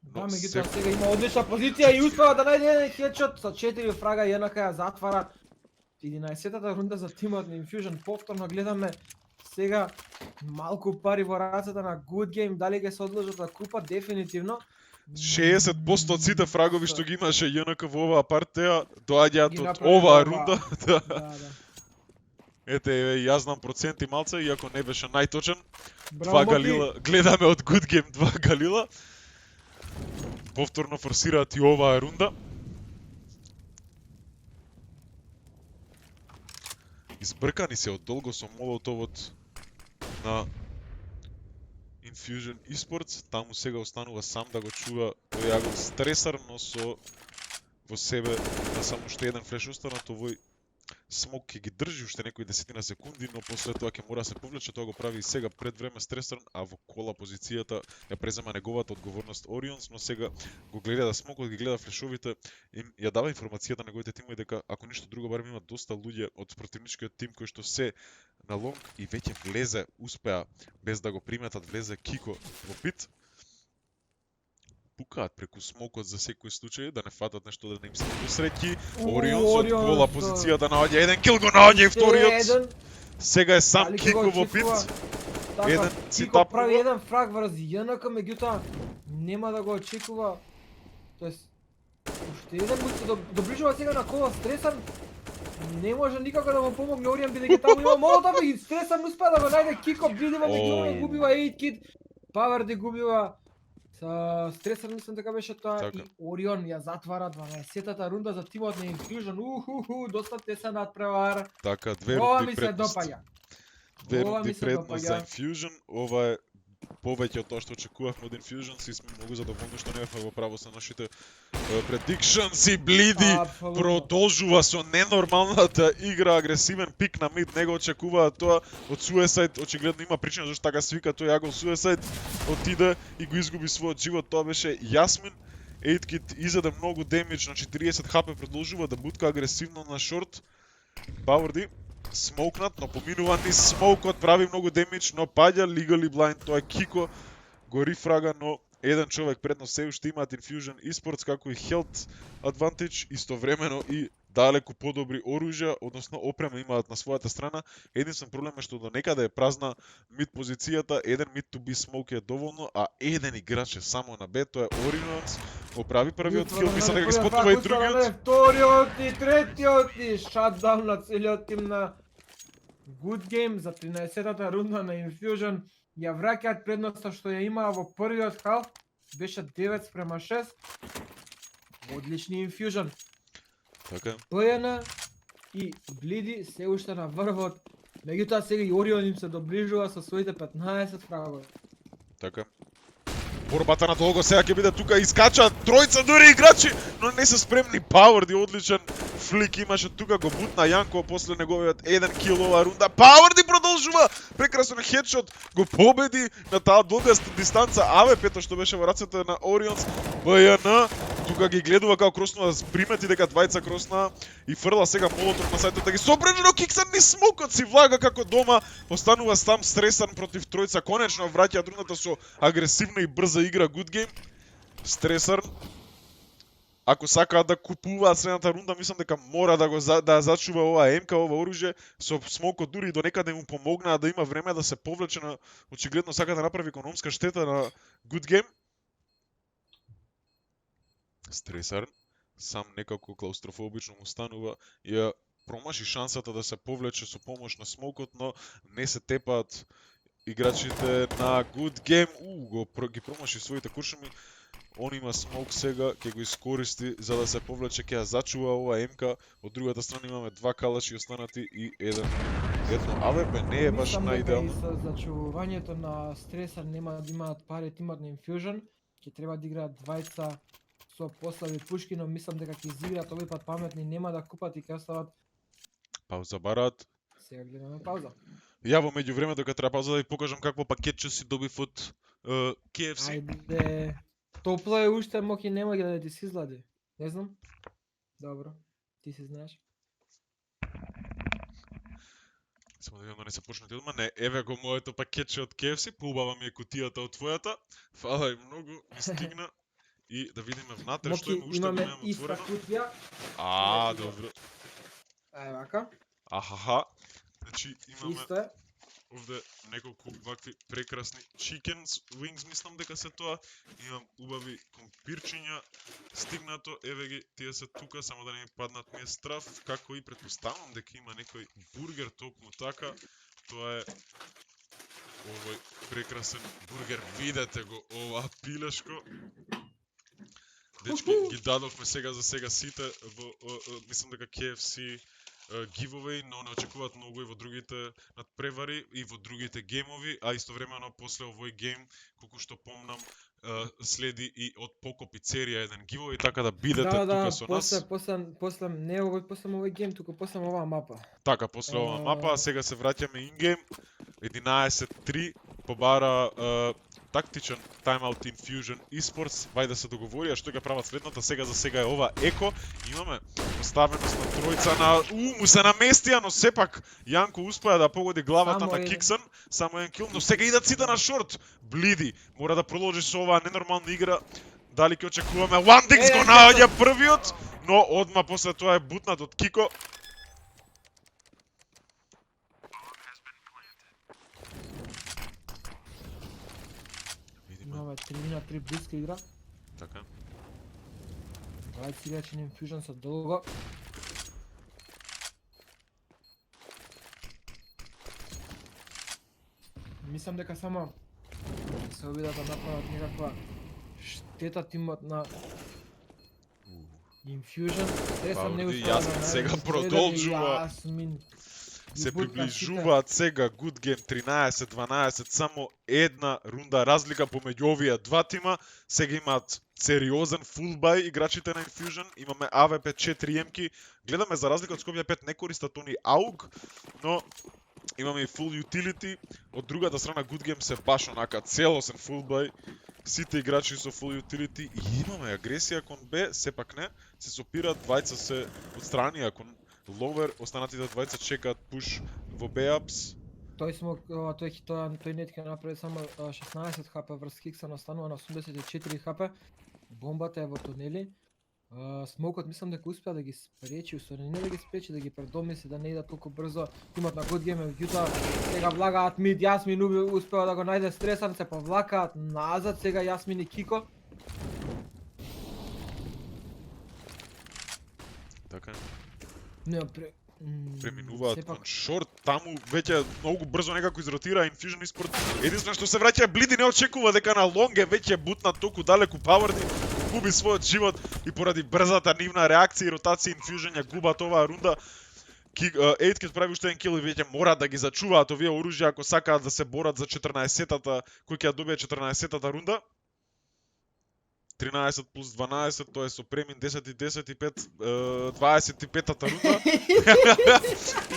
Да, меѓутоа сега има одлична позиција и успева да најде еден хедшот со 4 фрага, ЈНК ја затвара 11-тата рунда за тимот на Infusion. Повторно гледаме сега малку пари во рацете на Good Game, дали ќе се одложат да купат дефинитивно. 60% од сите фрагови што ги имаше ЈНК во оваа партија доаѓаат Ги од направи оваа во рунда. Да, да. Ете, јас знам проценти малце, иако не беше најточен. Браво, Два Моти. галила, гледаме од Good Game 2 галила. Повторно форсираат и оваа рунда. Избркани се од долго со молотовот на Infusion Esports, таму сега останува сам да го чува тој агол стресар, но со во себе на само уште еден флеш останат, овој смок ќе ги држи уште некои десетина секунди, но после тоа ќе мора да се повлече, тоа го прави и сега пред време стресар, а во кола позицијата ја презема неговата одговорност Orionz, но сега го гледа смокот, ги гледа флешовите, им ја дава информацијата на неговите тимови дека ако ништо друго барем има доста луѓе од противничкиот тим кои што се на лонг и веќе влезе, успеа без да го приметат, влезе Кико во пит. Пукаат преку смокот за секој случај, да не фатат нешто да не им се посреќи. Orionz од Orionz, гола да. позиција да наоѓа еден кил, го наоѓа и вториот. Еден. Сега е сам Дали ќе Кико го во пит. очекува? Така, Еден Кико цитап прави во- еден фраг врз ЈНК, меѓутоа нема да го очекува. Тоест, уште еден му се доближува сега на кола Стресан. Не може никако да му помогне Оријан, бидејќи таму има молотов и Стресан успеа да го најде Кико, биде во меѓувреме губива 8kit, Паварди губива Са Стресан, мислам дека беше тоа, Така. и Орион ја затвара 12-тата рунда за тимот на Infusion. Доста тесен надпревар. Така, две Ова рунди ми се предност. допаѓа. Две Ова рунди ми се предност за допаѓа. Infusion. Ова е повеќе од тоа што очекувавме од Infusion. Си сме многу задоволни што не бевме во право со нашите predictions и Блиди Апсолутно. продолжува со ненормалната игра, агресивен пик на мид, него очекуваа тоа од Suicide, очигледно има причина зашто така свика тој агол Suicide, отиде и го изгуби својот живот, тоа беше Јасмин. 8kit изеде многу демидж, на 40 хп продолжува да бутка агресивно на шорт. Паварди смоукнат, но поминува низ смоукот, прави многу демидж, но паѓа legally blind, тоа е Кико, гори фрага, но еден човек предност се уште имаат Infusion Esports како и health advantage, истовремено и далеку подобри оружја, односно опрема имаат на својата страна. Единствен проблем е што до некаде е празна мид позицијата, еден mid to be smoke е доволно, а еден играч е само на Б, тоа е Orionz, оправи првиот кил, мислам дека ги спотнува и другиот. Вториот и третиот и шатдаун на целиот тим на Good Game за 13-тата рунда на Infusion. Ја враќаат предноста што ја имаа во првиот халф, беше 9:6. Одлични Infusion. Така, БН и Блиди се уште на врвот. Меѓутоа сега и Орион им се доближува со своите 15 фрагови. така. Борбата на долго сега ќе биде тука, искачаат тројца дури играчи, но не се спремни. Паварди одличен флик имаше тука, го бутна Јанко после неговиот еден кил оваа рунда. Паварди продолжува прекрасен хедшот, го победи на таа долга дистанца. АВП-то што беше во рацете на Orionz. БН тука ги гледува како кроснува, примети дека двајца кросна и фрла сега молотов на сајтот да ги собрежи, но киксан ни смокот си влага како дома, останува сам Стресан против тројца, конечно враќа рундата со агресивна и брза игра Good Game. Стресар, ако сакаат да купуваат следната рунда, мислам дека мора да го да зачува ова МК, ова оружје, со смокот дури и до некаде му помогнаа да има време да се повлече на, очигледно сака да направи економска штета на Good Game. Стресар сам некако клаустрофобично му станува и ја промаши шансата да се повлече со помош на смокот, но не се тепаат играчите на Good Game. Ги промаши своите куршуми. Он има смок сега, ќе го искористи за да се повлече, ќе ја зачува ова МК. Од другата страна имаме два калачи останати и едно АВП, не е баш Мислам дека и најидеално. со зачувувањето на Стресар нема да имаат пари тимот на Infusion, ќе треба да играат двајца со послави пушки, но мислам дека ќе изиграат овој пат паметни, нема да купат и ќе остават. Пауза барат. Сега гледаме пауза. Ја во меѓувреме дека треба пауза да ви покажам какво пакетче си добив од KFC. Ајде. Топло е уште, моки нема ги да ти се излади. Не знам. Добро. Ти се знаеш. Само да видам да не се почнати одма. Не, еве го моето пакетче од KFC, поубава ми е кутијата од твојата. Фала и многу, ми стигна. И да видиме внатре што има, уште го имаме немам иста отворено. кутија. Добро. Ај вака. Ахаха. Значи имаме Исто е. овде неколку вакви прекрасни chicken wings, мислам дека се тоа. Имам убави компирчиња, стигнато, еве ги, тие се тука, само да не ми паднат, ми е страф, како и претпоставам дека има некој бургер токму така. Тоа е овој прекрасен бургер, видете го ова пилешко. Дечки, ги дадовме сега за сега сите во, мислам дека KFC giveaway, но не очекуваат многу и во другите надпревари и во другите геймови, а истовремено после овој гейм, колку што помнам, следи и од Поко пицерија еден giveaway, така да бидете тука со нас. после не овој гейм, туку после оваа мапа. Така, после оваа мапа, а сега се враќаме ингейм. 11:3 побара тактичен тайм-аут Infusion Esports, вајде се договорија што ќе прават следната, сега за сега е ова еко. Имаме поставеност на тројца на му се наместија, но сепак Јанко успеа да погоди главата Само на еден. Киксан, само еден кил, но сега идат сите на шорт. Блиди мора да продолжи со оваа ненормална игра. Дали ќе очекуваме Wandix го наоѓа првиот, но одма после тоа е бутнат од Кико. Имаме 3-3 блиска игра. Така. Двајца играчи на Infusion со долго. Мислам дека само се обидат да направат некаква штета тимот на Infusion. Се сам не Пауди, успеа Јасмин да сега најде продолжува. Јасмин Се ги бутна приближуваат сега Good Game 13-12, само една рунда разлика помеѓу овие два тима. Сега имаат сериозен фулбај играчите на Infusion, имаме AWP 4 емки. Гледаме за разлика од Skopje 5 не користат они AUG, но имаме и full utility. Од другата страна Good Game се баш онака целосен фулбај. Сите играчи со full utility и имаме агресија кон Б, сепак не, се сопираат, двајца се отстранија кон Lower, останатите двајца чекаат пуш во Б-апс. Тој нет ќе направи само 16 хп врз Киксан, останува на 84 хп. Бомбата е во тунели. Смокот мислам дека успеа да ги спречи, усвари не да ги спречи, да ги предомисли да не идат толку брзо. Тимот на Good Game Јута сега влагаат мид, Јасмин успеа да го најде стресан, се повлакаат назад, сега Јасмин и Кико. Така. Не, Преминуваат кон шорт, таму веќе многу брзо некако изротира Infusion Esport. Единствено што се враќа Блиди не очекува дека на лонг е веќе бутнат толку далеку Паварди, губи својот живот и поради брзата нивна реакција и ротација Infusion ја губат оваа рунда. Ејткет прави уште еден кил и веќе мора да ги зачуваат овие оружја ако сакаат да се борат за 14-тата, кој ќе ја добие 14-тата рунда. 13 плюс 12, тоа е со премин 10 и 10 и 5, 25-та рунда.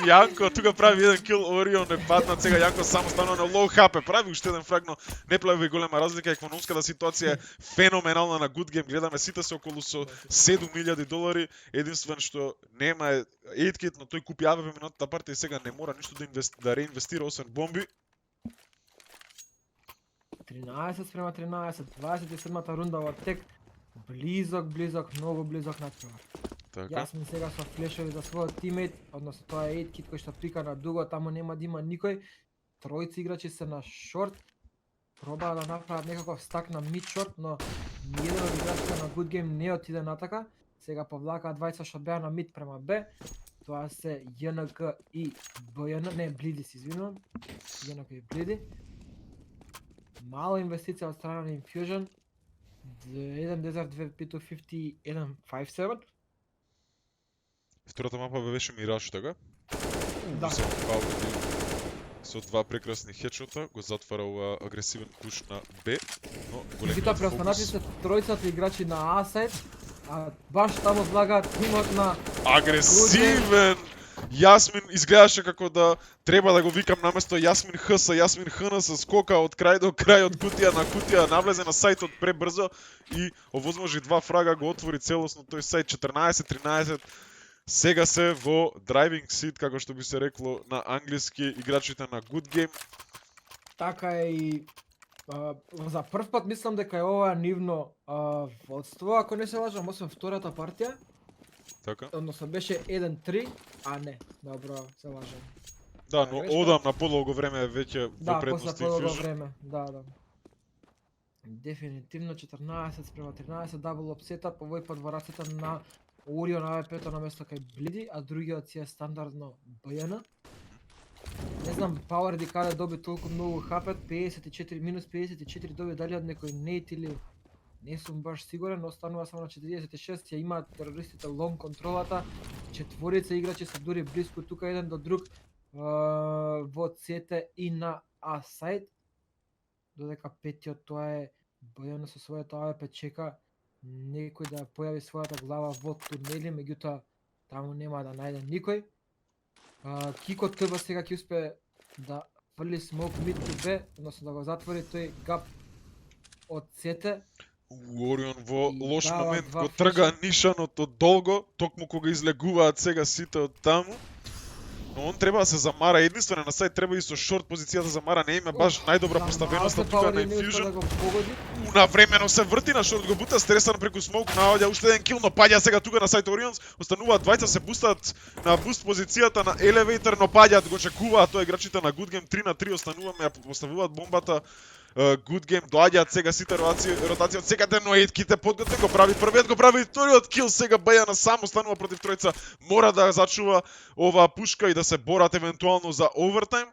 Јанко тука прави еден кил, Орион е паднат, сега Јанко само станува на лоу хп, прави уште еден фраг, но не прави голема разлика, економската ситуација е феноменална на Good Game, гледаме сите се околу со $7,000, единствен што нема е Ејткет, но тој купи АВП минутата парта и сега не мора ништо да реинвестира освен бомби. 13-13, 27-та рунда во тек. Близок, многу близок на превар. Така. Јасмин сега со флешови за својот тимейт, односно тоа е Ејткит кој што пика на дуго, таму нема да има никој. Тројци играчи се на шорт. Пробаа да направат некаков стак на мид шорт, но ниеден од играчите на Good Game не отиде натака. Сега повлакаат двајца што беа на мид према Б. Тоа се ЈНК и БЈН, не, Блиди се извинувам. ЈНК и Блиди. Мала инвестиција од страна на Infusion. 1 Desert 2 P250, 1 5-7. Втората мапа беше Мираж, така? Да. со два прекрасни хедшота го затвара оваа агресивен пуш на Б, но Меѓутоа големиот преостанати фокус се тројцата играчи на А сайт, а баш таму влага тимот на агресивен. Јасмин изгледаше како да треба да го викам наместо Јасмин ХС, Јасмин ХНС скока од крај до крај, од кутија на кутија, навлезе на сајтот пребрзо и овозможи два фрага, го отвори целосно тој сајт 14-13. Сега се во driving seat, како што би се рекло на англиски, играчите на Good Game. Така е и за прв пат мислам дека е ова нивно водство, ако не се лажам, освен втората партија, Така? односно беше 1-3, а не, добро, се лажам. Да, но грешка. одам на подолго време веќе во Да, после предност подолго Infusion. време, да. Дефинитивно 14 спрема 13, дабл апсета, по овој пат во рацете на Орион АВП-то на место кај Блиди, а другиот си е стандардно БН. Не знам, Power Dikale доби толку многу хапет, 54 минус 54 доби дали од некој нейт или не сум баш сигурен, останува само на 46, ја имаат терористите лонг контролата, четворица играчи се дури близко тука еден до друг во ЦТ и на А сайт, додека петиот тоа е БН со своето АВП чека некој да ја појави својата глава во тунели, меѓутоа таму нема да најде никој. Кико ТБ сега ќе успее да фрли смок мид to Б, односно да го затвори тој гап од ЦТ. Орион во И лош дава момент два го трга флеша. нишанот од долго, токму кога излегуваат сега сите од таму. Но он треба да се замара единствено на сајт, треба и со шорт позицијата замара, не име баш најдобра поставеноста тука на Infusion. Да го погоди. Навремено се врти на шорт, го бута стресан преку смоук, наоѓа уште еден кил, но паѓа сега тука на сајт Орионс, остануваат двајца, се бустат на буст позицијата на Elevator, но паѓаат, го чекуваат тоа играчите на Good Game 3-3, остануваме, ја поставуваат бомбата. Good Game доаѓаат сега сите ротација од секаде, но Ејтките подготвен го прави првиот, го прави вториот кил, сега Бајана сам останува против тројца, мора да зачува оваа пушка и да се борат евентуално за овертајм.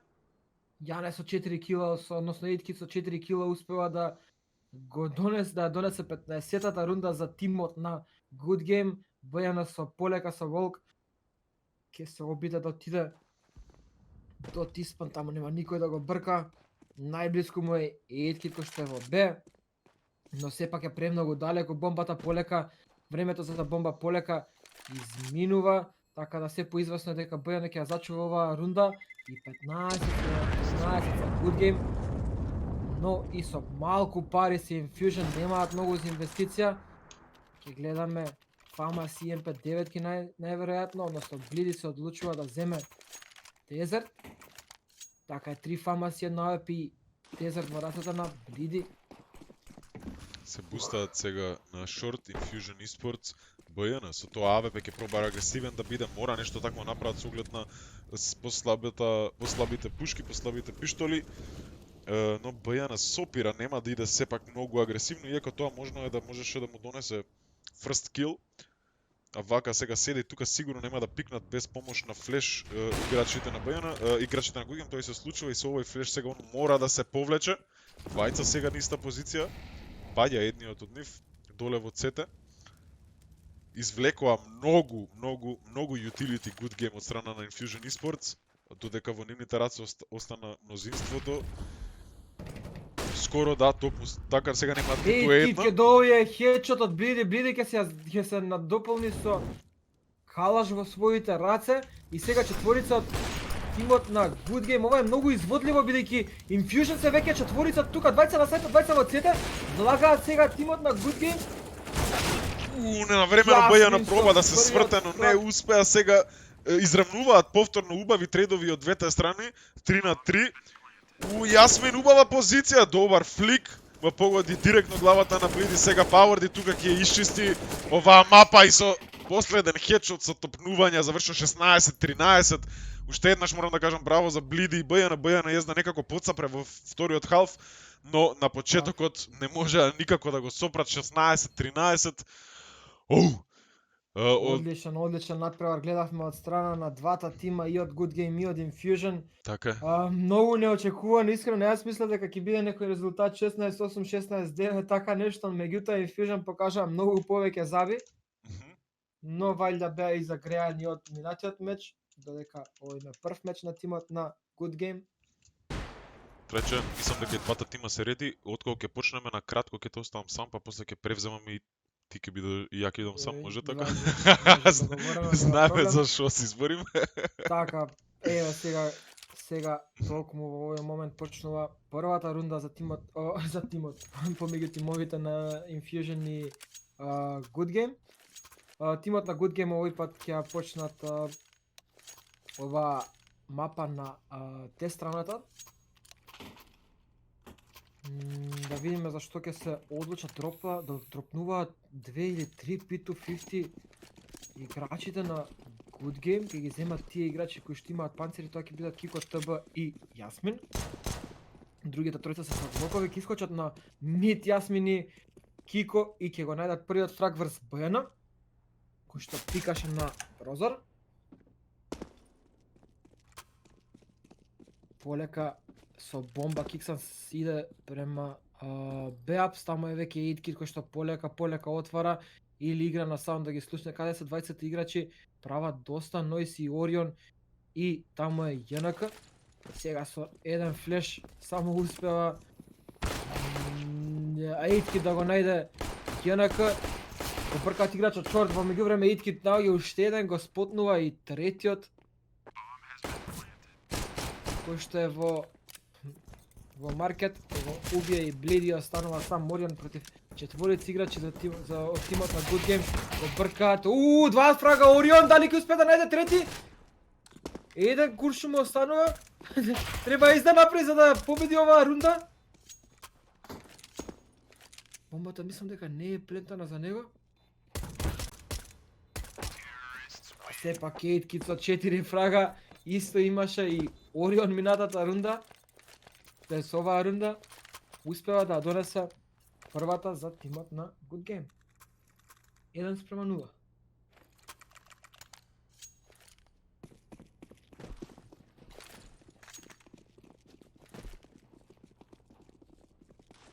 Јане со 4 кила, односно Ејтки со 4 кила успева да го донесе 15-тата рунда за тимот на Good Game. Бајана со полека со волк ќе се обиде да отиде до Тиспан, таму нема никој да го брка. Најблиску му е Ејтки кој што е во Б, но сепак е премногу далеко, бомбата полека, времето за бомба полека изминува, така да се поизвестно е дека Бајана ќе ја зачува оваа рунда и 15 за Good Game, но и со малку пари си Infusion немаат многу за инвестиција. Ќе гледаме Famas и MP9 ки најверојатно, односно Блиди се одлучува да земе Desert. Така е 3 Famas и 1 AWP и Desert во рацете на Блиди. Се бустаат сега на шорт Infusion Esports. Бајана со тоа АВП ќе проба агресивен да биде, мора нешто такво направат со оглед на послабите пушки, послабите пиштоли. Но Бајана сопира, нема да иде сепак многу агресивно, иако тоа можеше да му донесе first kill. А вака сега седи тука, сигурно нема да пикнат без помош на флеш играчите на Бајана, играчите на Good Game, тој се случува и со овој флеш сега он мора да се повлече. Двајца сега на иста позиција. Паѓа едниот од нив доле во цете. Извлекоа многу utility Good Game од страна на Infusion Esports, додека во нивните раце остана мнозинството. Скоро да, така сега немаат ниту Ејтки една. ќе дојде хедшот од Блиди, Блиди ќе се надополни со калаш во своите раце и сега четворица од тимот на Good Game. Ова е многу изводливо бидејќи Infusion се веќе четворица тука, двајца на сајтот, двајца во цете, влагаат сега тимот на Good Game. Ненавремено Бајана проба да се сврте, но не успеа сега. Изравнуваат повторно убави трейдови од двете страни, 3-3. Јасмин убава позиција, добар флик, во погоди директно главата на Блиди, сега Пауърди тука ќе исчисти оваа мапа и со последен хедшот со топнување завршува 16-13. Уште еднаш морам да кажам браво за Блиди и Бајана. Бајана јазда некако подсапре во вториот халф, но на почетокот не можеа никако да го сопрат 16-13. Одличен надпревар гледавме од страна на двата тима, и од Good Game и од Infusion. Така. Многу неочекувано, искрено, јас мислев дека ќе биде некој резултат 16-8, 16-9, така нешто, меѓутоа Infusion покажа многу повеќе заби, но вајда беа и загреани од минатиот меч, додека овој е прв меч на тимот на Good Game. Трече, мислам дека и двата тима се реди, откако ќе почнеме на кратко ќе те оставам сам, па после ќе превземам и ти ќе биде и ја ќе идам сам, може така? Може договорено, нема Знаеме проблем. за што се избориме. Така, еве сега токму во овој момент почнува првата рунда за тимот, за тимот, помеѓу тимовите на Infusion и Good Game. Тимот на Good Game овој пат ќе ја почнат ова мапа на Т-страната. Да видиме за што ќе се одлучат да дропнуваат 2 или 3 P250 играчите на Good Game, ќе ги земат тие играчи кои што имаат панцири, тоа ќе бидат Кико, ТБ и Јасмин. Другите тројца се со блокови, ќе искочат на мид Јасмин и Кико и ќе го најдат првиот фраг врз БН, кој што пикаше на прозор. Полека со бомба Киксан иде према Беапс, таму е веќе Eitkid кој што полека отвара или игра на саунд да ги слушне каде се 20 играчи, прават доста нойс и Орион и таму е ЈНК. Сега со еден флеш само успева Eitkid да го најде ЈНК. Го бркаат играчот шорт, во меѓувреме Eitkid наоѓа уште еден, го спотнува и третиот, кој што е во маркет, го убие и Бледи, останува сам Орион против четворица играчи од тимот на Good Game. Го бркаат, два фрага Орион, дали ќе успее да најде трети? Еден куршум му останува. Треба изда напред за да победи оваа рунда. Бомбата мислам дека не е плентана за него. Сепак Eitkid со 4 фрага исто имаше и Орион минатата рунда. Без оваа рунда успева да донесе првата за тимот на Good Game. 1:0.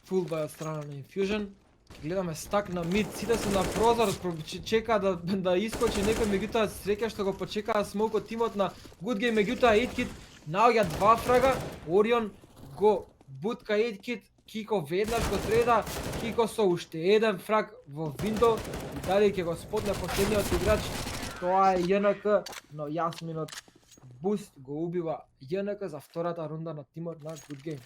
Фулбай од страна на Infusion. Гледаме стак на мид, сите се на прозор, чека да искочи некој, меѓутоа среќа што го почекаа смоук од тимот на Good Game, меѓутоа Eitkid наоѓа 2 фрага, Орион го бутка Eitkid, Кико веднаш го треда, Кико со уште еден фраг во виндо и дали ќе го спотне последниот играч, тоа е ЈНК, но Јасминот буст го убива ЈНК за втората рунда на тимот на Good Game.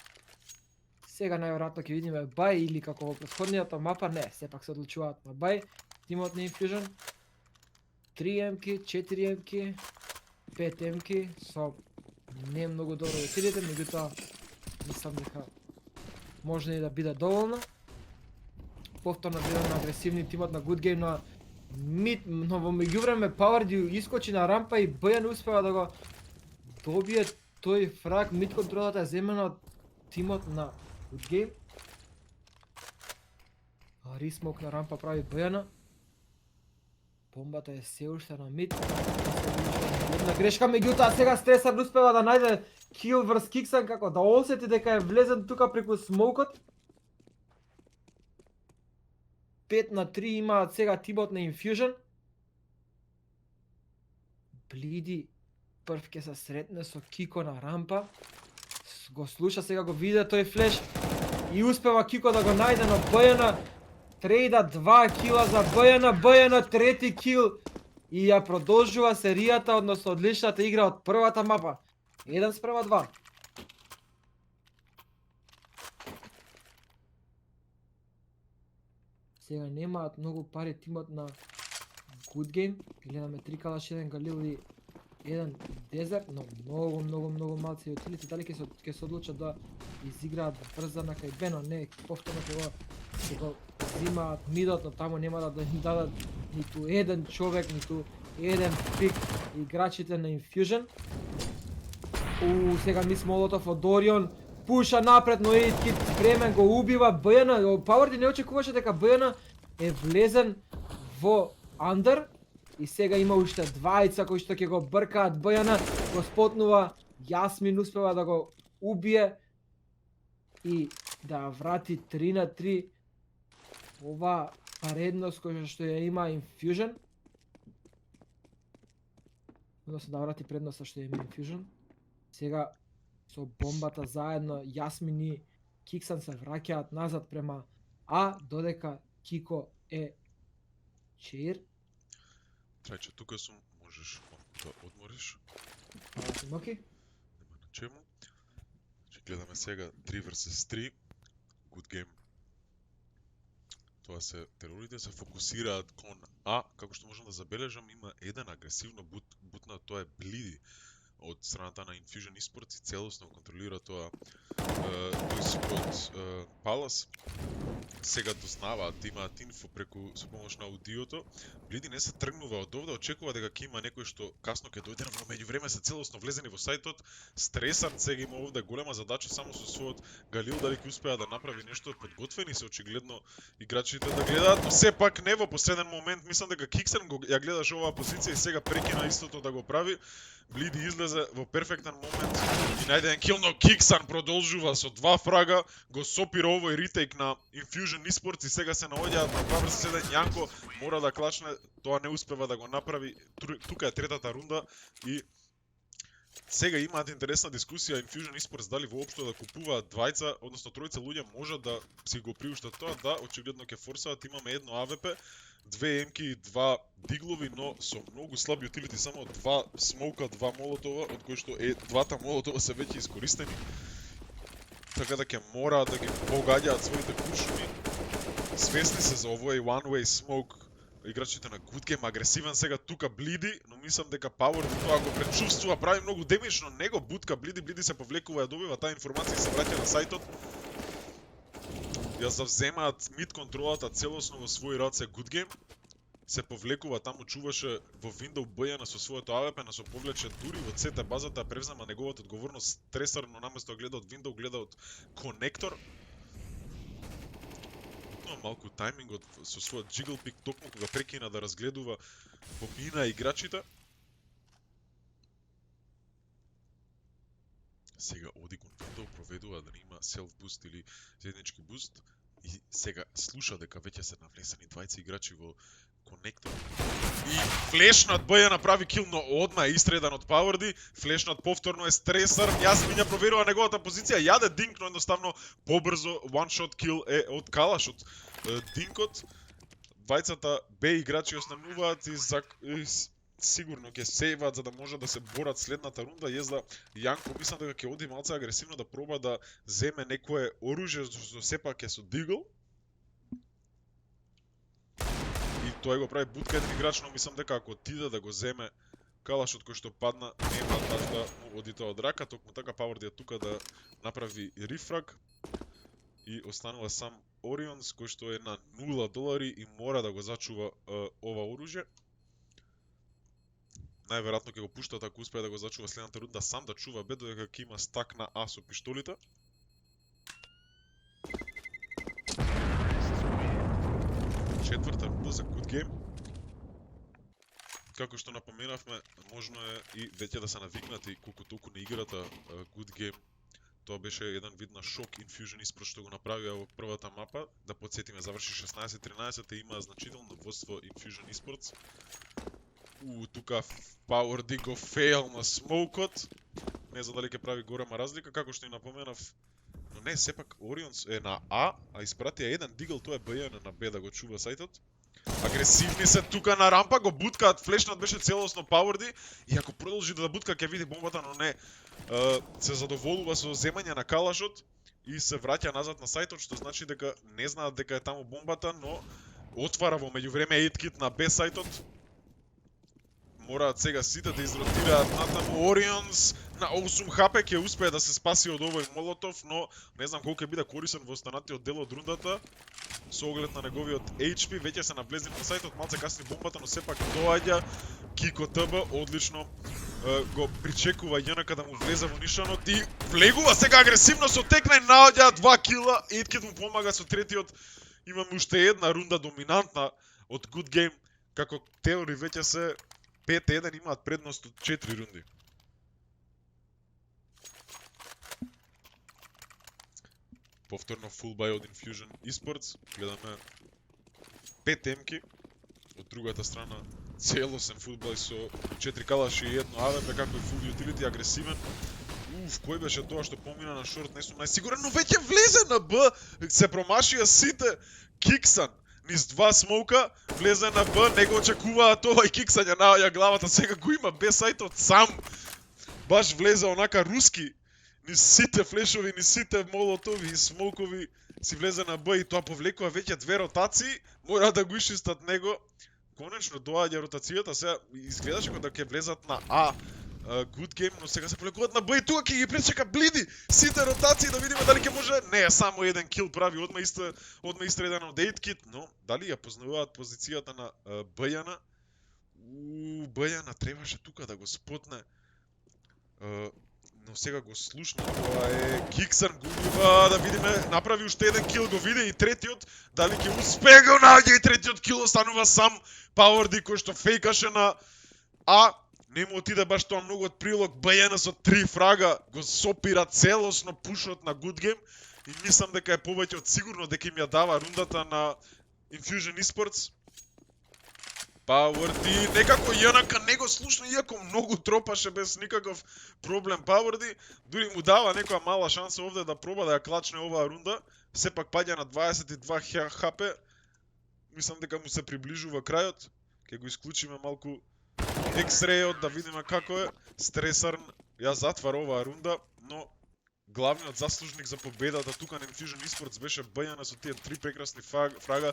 Сега најверојатно ќе видиме бај или како во претходниот мапа, не, сепак се одлучуваат на бај. Тимот на Infusion 3 емки, 4 емки, 5 емки со не многу добро усилите, меѓутоа мислам дека може и да биде доволно. Повторно гледаме агресивни тимот на Good Game на мид, но во меѓувреме Powerdi искочи на рампа и БН успева да го добие тој фраг. Мид контролата е земена од тимот на Good Game. Рисмок на рампа прави БН. Бомбата е се уште на мид. Една грешка, меѓутоа сега Стресар успева да најде кил врз Киксан, како да осети дека е влезен тука преку смоукот. 5-3 имаат сега тимот на Infusion. Блиди прв ќе се сретне со Кико на рампа. Го слуша, сега го виде тој флеш и успева Кико да го најде, но БН трейда 2 кила за БН трети кил и ја продолжува серијата, односно одличната игра од првата мапа. 1:2. Сега немаат многу пари тимот на Good Game. Гледаме 3 калаш, 1 Галил и 1 Дезерт, но многу малци утилити. Дали ќе се одлучат да изиграат брза на кај Бено? Не, повторно ќе го зимаат мидот, но таму нема да им дадат ниту еден човек, ниту еден пик играчите на Infusion. Сега мис Молотов од Орион пуша напред, но Eitkid спремен го убива БН. Powerdi не очекуваше дека БН е влезен во андер и сега има уште двајца кои што ќе го бркаат БН, го спотнува Јасмин, успева да го убие и да врати 3-3 ова предност која што ја има Infusion. Односно да врати предноста што ја има Infusion. Сега со бомбата заедно, Јасмин и Киксан се враќаат назад према А, додека Кико е чир. Трајче, тука сум, можеш да одмориш. Фала ти, Моки. Нема на чему. Значи, гледаме сега 3 vs 3. Good game. Тоа се терорите се фокусираат кон А, како што можам да забележам, има еден агресивно бутна, тоа е Блиди од страната на Infusion Esports и целосно контролира тоа тој спот Палас. Сега дознаваат, имаат инфо преку со помош на аудиото. Блиди не се тргнува од овде, очекува дека ќе има некој што касно ќе дојде, но меѓувреме се целосно влезени во сајтот. Стресар сега има овде голема задача само со својот Галил, дали ќе успеа да направи нешто. Подготвени се очигледно играчите да гледаат, но сепак не во последен момент. Мислам дека Киксен ја гледаше оваа позиција и сега прекина истото да го прави. Блиди излезе во перфектен момент и најде еден кил, но Киксан продолжува со 2 фрага, го сопира овој ретейк на Infusion Esports и сега се наоѓаат на 2 vs 1. Јанко мора да клачне, тоа не успева да го направи. Тука е третата рунда и сега имаат интересна дискусија Infusion Esports дали воопшто да купуваат двајца, односно тројца луѓе можат да си го приуштат тоа, да, очигледно ќе форсаат. Имаме едно АВП, 2 емки и 2 диглови, но со многу слаби утилити, само 2 смоука, 2 молотова, од кои што двата молотова се веќе искористени. Така да ќе мораат да ги погаѓаат своите куршуми. Свесни се за овој one-way smoke играчите на Good Game, агресивен сега тука Блиди, но мислам дека Power тоа го пречувствува, прави многу демидж, но него бутка Блиди се повлекува, ја добива таа информација и се враќа на сајтот. Ја завземаат мид контролата целосно во свој раце Good Game. Се повлекува таму, чуваше во Window Бојана со своето АВП, на со повлече дури во CT базата, превзема неговата одговорност Стресар, но наместо да гледа од Window, гледа од конектор. Тоа малку тајмингот со својот jiggle pick, токму кога прекина да разгледува, помина играчите. Сега оди кон Window, проведува да не има self boost или заеднички буст и сега слуша дека веќе се навлесени двајца играчи во конектор. И флешнат Б направи кил, но одма е истредан од Пауерди. Флешнат повторно е Стресар. Јасмин ја проверува неговата позиција, јаде Динк, но едноставно побрзо one shot kill е од Калаш од Динкот. Двајцата Б играчи остануваат и сигурно ќе сейваат за да може да се борат следната рунда. Језда Јанко мислам дека ќе оди малце агресивно да проба да земе некое оружје, зашто сепак е со дигл. И тој го прави бутка еден играч, но мислам дека ако отиде да го земе Калашот кој што падна, нема да му оди тоа од рака. Токму така Пауерди е тука да направи рифраг и останува сам Орионс кој што е на $0 и мора да го зачува ова оружје. Најверојатно ќе го пуштат ако успее да го зачува следната рунда сам да чува Б, додека ќе има стак на А со пиштолите. Четврта рунда за Good Game. Како што напоменавме, можно е и веќе да се навикнати колку толку на играта Good Game. Тоа беше еден вид на шок Infusion Esports што го направија во првата мапа. Да подсетиме, заврши 16-13 и има значително водство Infusion Esports. Тука Powerdi го фейл на смоукот. Не знам дали ќе прави голема разлика, како што и напоменав. Но не, сепак Орионс е на А, а испратија еден дигл, тоа е БН на Б да го чува сајтот. Агресивни се тука на рампа, го буткаат, флешнат беше целосно Powerdi и ако продолжи да бутка ќе види бомбата, но не. Се задоволува со земање на Калашот и се враќа назад на сајтот, што значи дека не знаат дека е таму бомбата, но отвара во меѓувреме едкит на Б сајтот. Мораат сега сите да изротираат натаму. Орионс на 8 хп ќе успее да се спаси од овој молотов, но не знам колку ќе биде корисен во останатиот дел од рундата. Со оглед на неговиот HP, веќе се навлезени на сајтот, малце касни бомбата, но сепак доаѓа Кико ТБ, одлично го причекува ЈНК да му влезе во нишанот и влегува сега агресивно со текна и наоѓа 2 кила. Едкит му помага со третиот. Имаме уште една рунда доминантна од Good Game, како теори веќе се 5-1, имаат предност од 4 рунди. Повторно full buy од Infusion Esports. Гледаме 5 емки. Од другата страна целосен full buy со 4 калаши и едно АВП, како и full utility, агресивен. кој беше тоа што помина на шорт, не сум најсигурен, но веќе влезе на Б, се промашија сите. Киксан низ два смоука, влезе на Б, не го очекуваа тоа и Киксан ја наоѓа главата, сега го има без сајтот сам. Баш влезе онака руски, низ сите флешови, низ сите молотови и смоукови, си влезе на Б и тоа повлекува веќе две ротации, мора да го ишистат него. Конечно доаѓа ротацијата, сега изгледаше како да ќе влезат на А. Good game, но сега се повлекуваат на Б и тука ќе ги пречека Блиди. Сите ротации да видиме дали ќе може. Не, само еден кил прави, одма истреден од 8 кит, но дали ја познаваат позицијата на Бјана? Бјана требаше тука да го спотне. Но сега го слушна, тоа е Киксан губива, да видиме, направи уште еден кил, го види и третиот, дали ќе успее го наоѓа и третиот кил, останува сам Пауерди кој што фейкаше на А. Не му отиде баш тоа многу од прилог, Бјана со 3 фрага го сопира целосно пушот на Good Game и мислам дека е повеќе од сигурно дека им ја дава рундата на Infusion Esports. Пауерди, некако Јанака не го слушна, иако многу тропаше без никаков проблем Пауерди, дури му дава некоја мала шанса овде да проба да ја клачне оваа рунда, сепак паѓа на 22 хп, мислам дека му се приближува крајот, ќе го исклучиме малку X-Ray-от да видиме како е. Стресарн ја затвара оваа рунда, но главниот заслужник за победата тука на Infusion Esports беше Бјана со тие 3 прекрасни фрага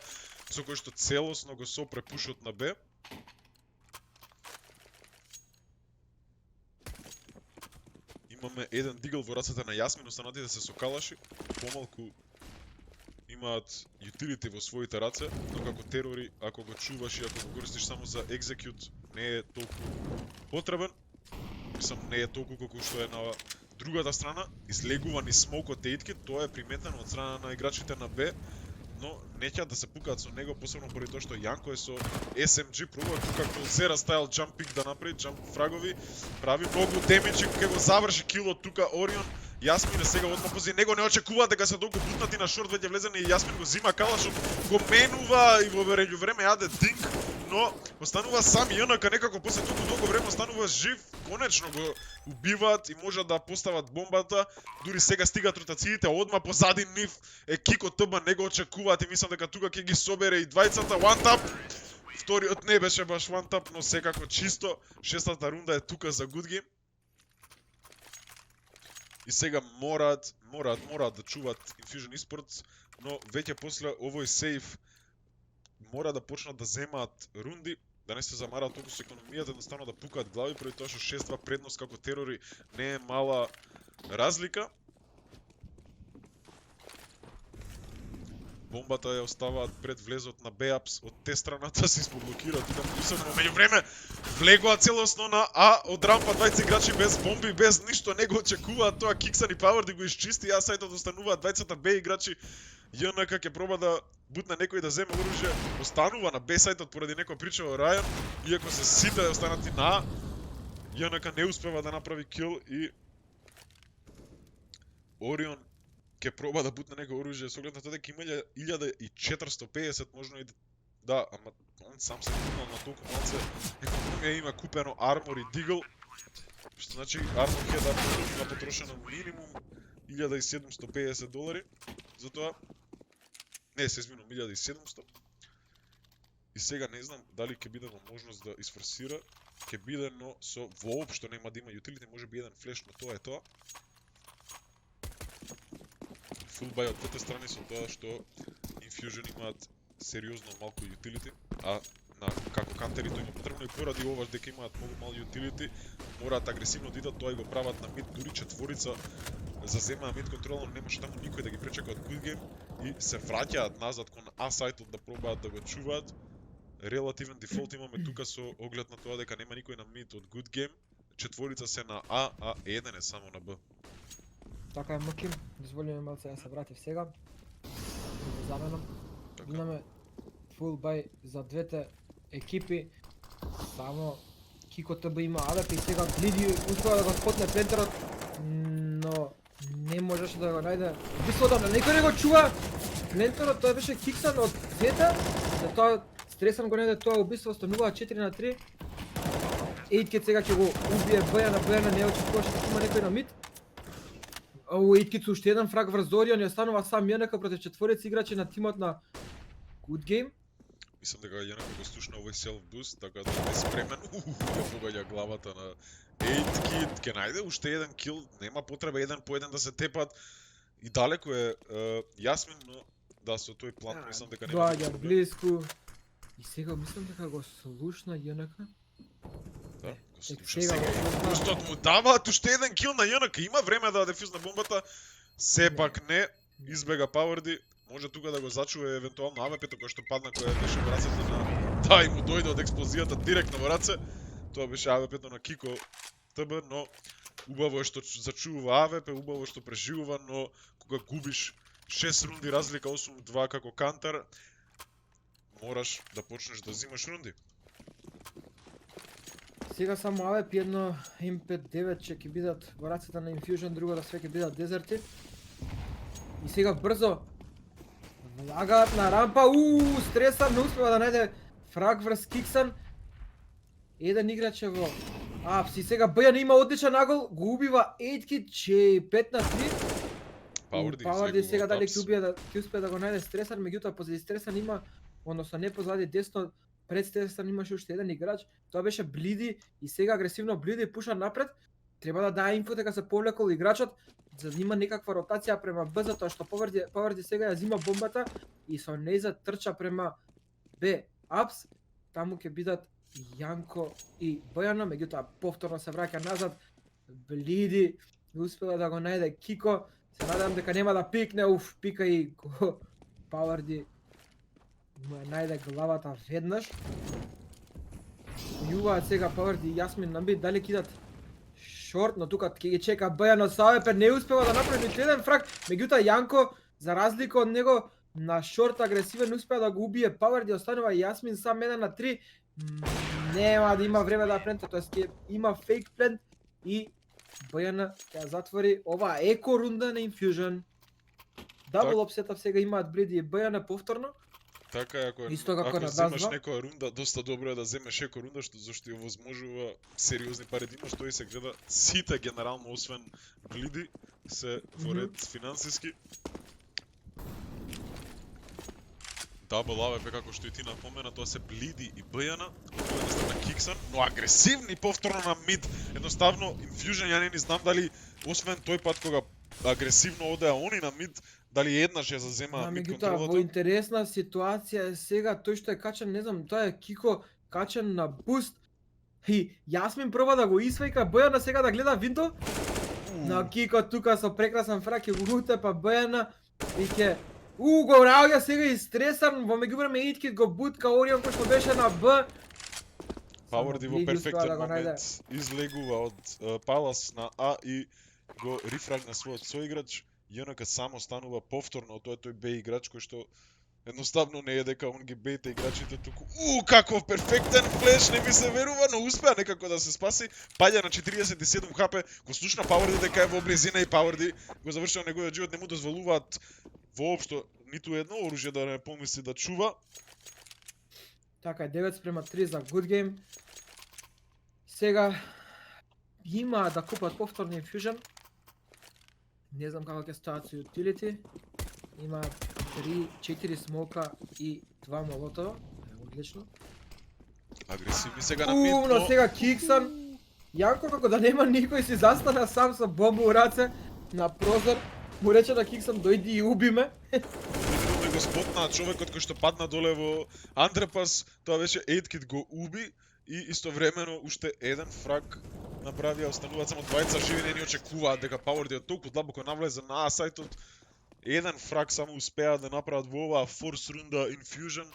со кои што целосно го сопре пушот на Б. Имаме еден дигл во рацете на Јасмин, останатите се со калаши, помалку имаат utility во своите раце, но како терори, ако го чуваш и ако го користиш само за execute, не е толку потребен. Мислам, не е толку колку што е на другата страна. Излегува ни смокот тејтки, тоа е приметено од страна на играчите на Б, но не ќе да се пукаат со него, посебно поради тоа што Јанко е со SMG, пробува тука како Zera style jump pick да направи, jump фрагови, прави многу демидж и ќе го заврши килот тука Орион. Јасмин е сега одма пози него, не очекува дека се долго бутнати на шорт, веќе влезени и Јасмин го зима калашот, го менува и во време јаде динг, но останува сам Јанака некако после толку долго време останува жив, конечно го убиваат и можат да постават бомбата, дури сега стигат ротациите, одма позади нив е Кико ТБ, не го очекуваат и мислам дека тука ќе ги собере и двајцата, one tap. Вториот не беше баш one tap, но секако чисто, шестата рунда е тука за Good Game. И сега мораат да чуваат Infusion Esports, но веќе после овој сейф мора да почнат да земаат рунди, да не се замараат толку со економијата, едноставно да пукаат глави, преди тоа што 6-2 предност како терори не е мала разлика. Бомбата ја оставаат пред влезот на Беапс, од те страната се испоблокираат, тука посебно меѓу време влегоа целосно на А, од рампа двајца играчи без бомби, без ништо, не го очекуваат тоа, Киксан и Пауерди го исчисти, А сајтот остануваат двајцата Б играчи, ЈНК ќе проба да бутне некој да земе оружје, останува на Б сајтот поради некоја прича во Рајан, иако се сите останати на А, ЈНК не успева да направи кил и Орион ќе проба да бутне некој оружје со оглед на тоа дека има 1450, можно и да, ама он сам се купнал на толку малце, економија има купено армор и дигл, што значи армор хед има потрошено минимум $1750, затоа не, се извинувам, 1700. И сега не знам дали ќе биде во можност да изфорсира, ќе биде, но со воопшто нема да има utility, може би еден флеш, но тоа е тоа. Full buy од двете страни со тоа што Infusion имаат сериозно малку utility, а на како кантери тоа има потребно и поради ова дека имаат многу мал utility, мораат агресивно да идат, тоа и го прават на мид, дури четворица заземаа мид контролно, немаше таму никој да ги пречека од Good Game и се враќаат назад кон А сајтот да пробаат да го чуваат. Релативен дефолт имаме тука со оглед на тоа дека нема никој на мид од Good Game, четворица се на А еден е само на Б. Така е, Муким, дозволиме малце да се вратив сега. Заменом. Имаме full buy за двете екипи. Само Кико ТБ има АВП и сега Блиди успеа да го спотне плентерот, но не можеше да го најде. Убиството на некој не го чува. Плентерот тоа беше Киксан од Зета, затоа Стресан го најде тоа убиство, станува 4-3. Ејткет сега ќе го убие Бјана, не очекуваше дека има некој на мид. Оу, Иткиц уште еден фраг врз Орион и останува сам ЈНК против четворици играчи на тимот на Good Game. Мислам дека јанако го слушна овој self boost, така да е спремен. Ја погаѓа главата на 8Kid, ќе најде уште еден кил, нема потреба еден по еден да се тепат. И далеко е Јасмин, но да, со тој план мислам дека нема Доаѓа проблем. близко. И сега мислам дека го слушна ЈНК. Да, го слуша сега сега. го слушна. Пустот му даваат уште еден кил на ЈНК, има време да дефузна бомбата. Сепак не, избега Пауерди. Може тука да го зачува евентуално АВП-то кој што падна, која беше во рацете на... Да, и му дојде од експлозијата директно во раце. Тоа беше АВП-то на Кико ТБ, но убаво е што зачува АВП, убаво што преживува, но кога губиш 6 рунди разлика 8-2 како кантар, мораш да почнеш да взимаш рунди. Сега само АВП едно М59 ќе бидат во рацете на Infusion, друго да све ќе бидат дезерти. И сега брзо влагаат на рампа, Стресан не успева да најде фраг врз Киксан. Еден играч е во апс и сега Бјан има одличен нагол, го убива 8Kid, че 5 на 3. Пауерди сега дали ќе успее да го најде Стресан, меѓутоа позади Стресан има, односно не позади десно, пред Стресан имаше уште еден играч, тоа беше Блиди и сега агресивно Блиди пуша напред. Треба да даде инфо дека се повлекол играчот, за да има некаква ротација према Б, затоа што Пауерди сега ја зима бомбата и со нејза трча према Б апс, таму ќе бидат Јанко и Бојана, меѓутоа повторно се враќа назад. Блиди успела да го најде Кико, се надевам дека нема да пикне, пика и го Пауерди му ја најде главата веднаш. Јуваат сега Пауерди и Јасмин на бит, дали кидат шорт, но тука ќе ги чека Бјано Савепе, не успева да направи ниту еден фраг, меѓутоа Јанко, за разлика од него, на шорт агресивен успеа да го убие Пауерди, останува Јасмин сам 1 на 3. Нема да има време да плента, тоест ќе има фейк плент и Бјана ќе затвори ова еко рунда на Infusion. Дабл опсетав сега имаат Блиди и Бјана повторно. Така е, ако на земаш Дазва. некоја рунда, доста добро е да земеш еко рунда, зашто ја возможува сериозни парадигми, што и се гледа сите генерално, освен Блиди, се во ред финансиски. Дабл АВП, како што и ти напомена, тоа се Блиди и Бјана, односно на Киксан, но агресивни повторно на мид. Едноставно, Infusion ја не знам дали, освен тој пат кога агресивно одеа они на мид, дали еднаш ја зазема мид Меѓутоа, контролата. во интересна ситуација е сега тој што е качен, не знам, тоа е Кико качен на буст. И Јасмин проба да го исвајка Бјана сега да гледа винто. На Кико тука со прекрасен фрак ќе го утепа Бјана и ќе го наоѓа сега и Стресан, во меѓувреме Иткит го бутка Орион кој што беше на Б. Пауерди во перфектен момент излегува од Палас на А и го рифрагна својот соиграч. ЈНК само станува повторно, тоа е тој Б играч кој што едноставно не е дека он ги бејте играчите туку. Каков перфектен флеш, не ми се верува, но успеа некако да се спаси. Паѓа на 47 хп, го слушна Пауерди дека е во близина и Пауерди го завршува неговиот живот, не му дозволуваат воопшто ниту едно оружје да не помисли да чува. Така е 9:3 за Good Game. Сега има да купат повторни Infusion. Не знам како ќе стојат со utility. Има 3-4 смока и 2 молотова. Одлично. Агресивни сега на мид, Но сега Киксан. Јанко како да нема никој си застана сам со бомба у раце на прозор. Му рече на Киксан дојди и уби ме. Литерално го спотна човекот кој што падна доле во Андрепас, тоа беше 8Kid го уби и истовремено уште еден фраг направија, остануваат само двајца живи, не ни очекуваат дека Пауерди од толку длабоко навлезе на А-сајтот. Еден фраг само успеа да направат во оваа форс рунда Infusion.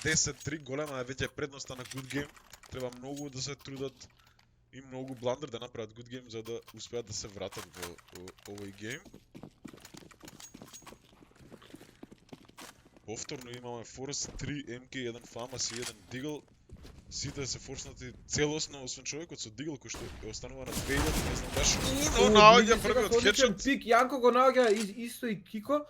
10-3, голема е веќе предноста на Good Game. Треба многу да се трудат и многу бландер да направат Good Game за да успеат да се вратат во овој гейм. Повторно имаме форс 3 МК, 1 Фамас и 1 Дигл. Сите се форснати целосно, освен човекот со Дигл кој што останува на 2000, не знам баш. Но наоѓа првиот хедшот. Пик Јанко го наоѓа исто и Кико.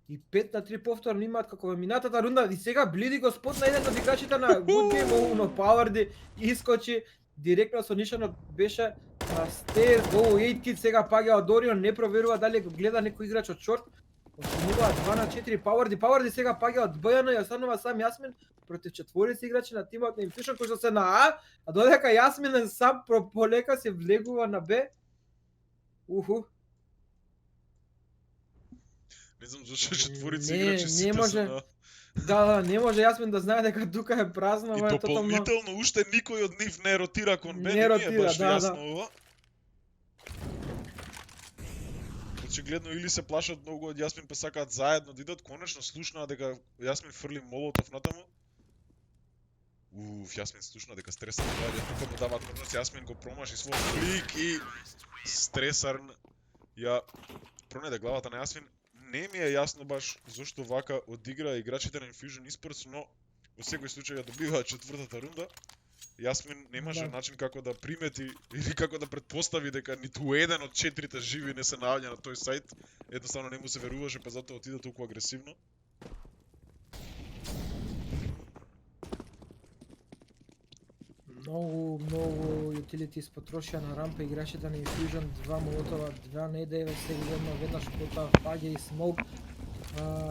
И 5 на 3 повторно имаат како во минатата рунда и сега Блиди го спотна еден од играчите на Good Game, но Пауерди искочи директно со нишанот беше Стер, go 8 kit, сега паѓа од Орион, не проверува дали го гледа некој играч од шорт. Останува 2 на 4 Пауарди сега паѓа од БН и останува сам Јасмин против четворица играчи на тимот на Infusion кои што се на а додека Јасмин сам полека се влегува на Б. Уху. Не знам зашто четворица Не, играчи не сите може. се на... Да, не може Јасмин да знае дека тука е празно, И ова е тотално. дополнително уште никој од нив не ротира кон Б, Не не ми е ротира, баш да, јасно да. ова. Очигледно или се плашат многу од Јасмин па сакаат заедно да идат, конечно слушнаа дека Јасмин фрли молотов натаму. Јасмин слушна дека Стресар доаѓа тука му даваат можност, Јасмин го промаши свој флик и Стресар ја пронеде главата на Јасмин. Не ми е јасно баш зошто вака одигра играчите на Infusion Esports, но во секој случај ја добиваат четвртата рунда. Јасмин немаше Да. начин како да примети или како да претпостави дека ниту еден од четирите живи не се наоѓа на тој сајт. Едноставно не му се веруваше, па затоа отиде толку агресивно. Многу утилитис потрошија на рампа играчите на Infusion, 2 молотова, 2 не-9, сега веднаш потоа паѓа и смоук.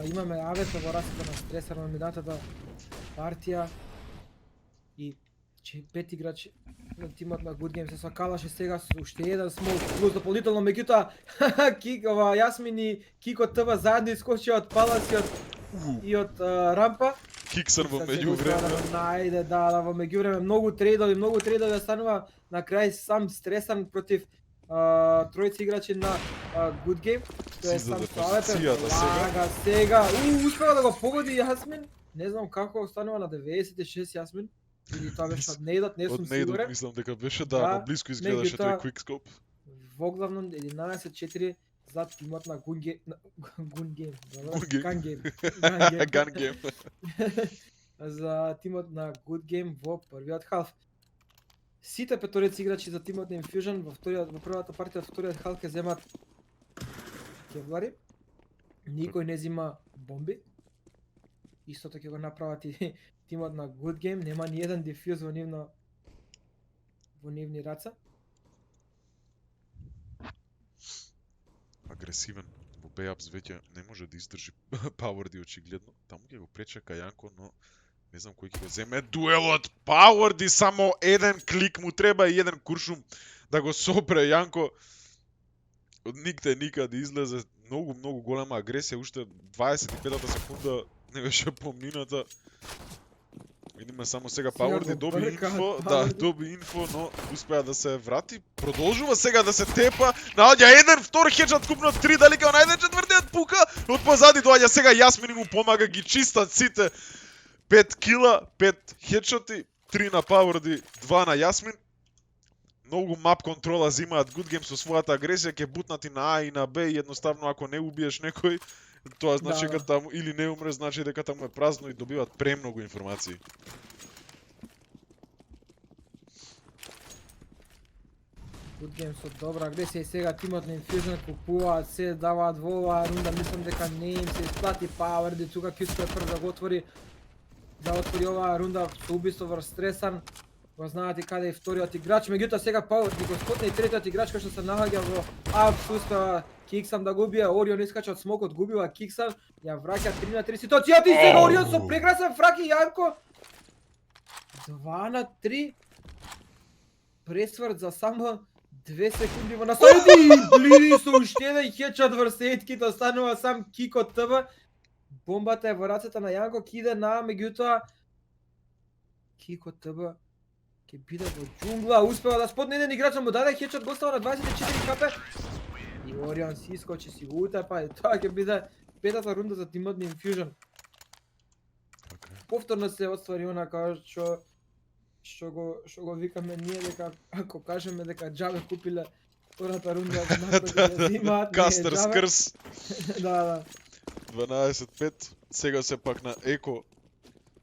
Имаме авето во рацете на Стресар на минатата партија и пет играчи на тимот на Good Games се сакалаше сега со уште еден смоук плюс дополнително меѓутоа Кик ова Јасмин и Кико ТВ заедно искочија од палаци и од рампа. Киксар во Sad se меѓувреме. Gustavano најде, да, во меѓувреме многу трейдови останува на крај сам Стресан против тројца играчи на Good Game. Тој е Си сам заде со Алепе. позицијата сега. Сега, успеа да го погоди Јасмин. Не знам како останува на 96 Јасмин. Или тоа беше од Нейдот, не сум Од Нейдот сигурен. мислам дека беше Да, но блиску изгледаше тој меѓутоа, quickscope. Воглавно 11-4 за тимот на Good Game. Good Game, добро? Good Game. Gun Game. Gun game. За тимот на Good Game во првиот халф. Сите петорици играчи за тимот на Infusion во првата партија од вториот халф ќе земат кевлари. Никој не зема бомби. Истото ќе го направат и тимот на Good Game, нема ни еден дефюз во нивни раца. Агресивен. Во Беапс веќе не може да издржи Пауарди очигледно. Таму ќе го пречека Јанко, но не знам кој ќе го земе дуелот. Пауарди само еден клик му треба и еден куршум да го сопре Јанко. Од нигде никаде излезе многу голема агресија, уште 25-та секунда не беше помината. Видиме само сега Пауарди го доби бркаат инфо, да, Пауарди. доби инфо, но успеа да се врати. Продолжува сега да се тепа. Наоѓа еден, втор хеджат купнат 3, дали ќе најде четвртиот пука. Од позади доаѓа сега Јасмин и му помага, ги чистат сите. 5 кила, 5 хедшоти, 3 на Пауарди, 2 на Јасмин. Многу мап контрола зимаат Good Games со својата агресија, ќе бутнати на А и на Б и едноставно ако не убиеш некој, тоа значи дека таму или не умре, значи дека таму е празно и добиваат премногу информации. Good Game со добра агресија и сега тимот на Infusion купуваат, се даваат во оваа рунда, мислам дека не им се исплати Пауарди, тука ќе прв да го отвори оваа рунда со убиство врз Стресан. Го знаат и каде е вториот играч, меѓутоа сега Пауарди го спотна и третиот играч кој што се наоѓа во апс, успева Киксан да го убие, Орион искача од смокот, губива Киксан, ја враќа 3 на 3 ситуацијата и сега Орион со прекрасен фрак и Јанко 2 на 3 пресврт за само 2 секунди во наставите и блиди со уште еден хедшот врз етките, останува сам Кико ТВ. Бомбата е во рацете на Јанко, киде на, меѓутоа Кико ТВ ќе биде во џунгла, успева да спотне еден играч, му даде хедшот, го става на 24 хп. И Орион си искочи, си го утепа, и тоа ќе биде петата рунда за тимот на Infusion. Повторно се отствари онака што го викаме ние дека ако кажеме дека џабе купиле втората рунда да зимаат Кастер скрс. Да. 12-5. Сега се пак на Еко.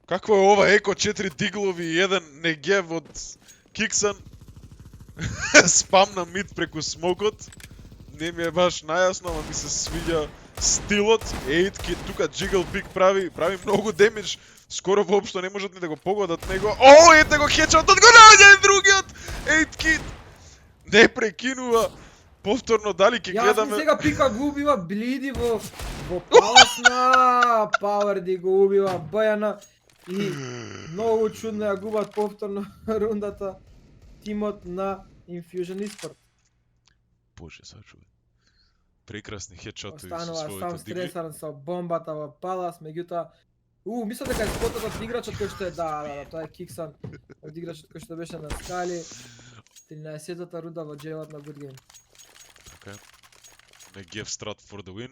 Какво е ова Еко? 4 диглови и 1 негев од Киксан. Спам на мид преку смокот. Не ми е баш најасно, ама ми се свиѓа стилот. Ейтки тука джигл пик прави многу демидж. скоро воопшто не можат ни да го погодат него. О, ете го хедшотот, го наоѓа и другиот! Eitkid не прекинува. Повторно дали ќе Јас ми гледаме... сега пика го убива Блиди во Палас на Пауерди го убива Бојана и многу чудно ја губат повторно рундата тимот на Infusion Esport. Боже, сачува. Прекрасни хедшотови со Останува сам своите дигли. стресарен со бомбата во Палас, меѓутоа мислам дека е спотот од играчот кој што е да, тоа е Киксан од играчот кој што беше на скали. 13-та рунда во джелот на Good Game. Така е. Не give strat for the win.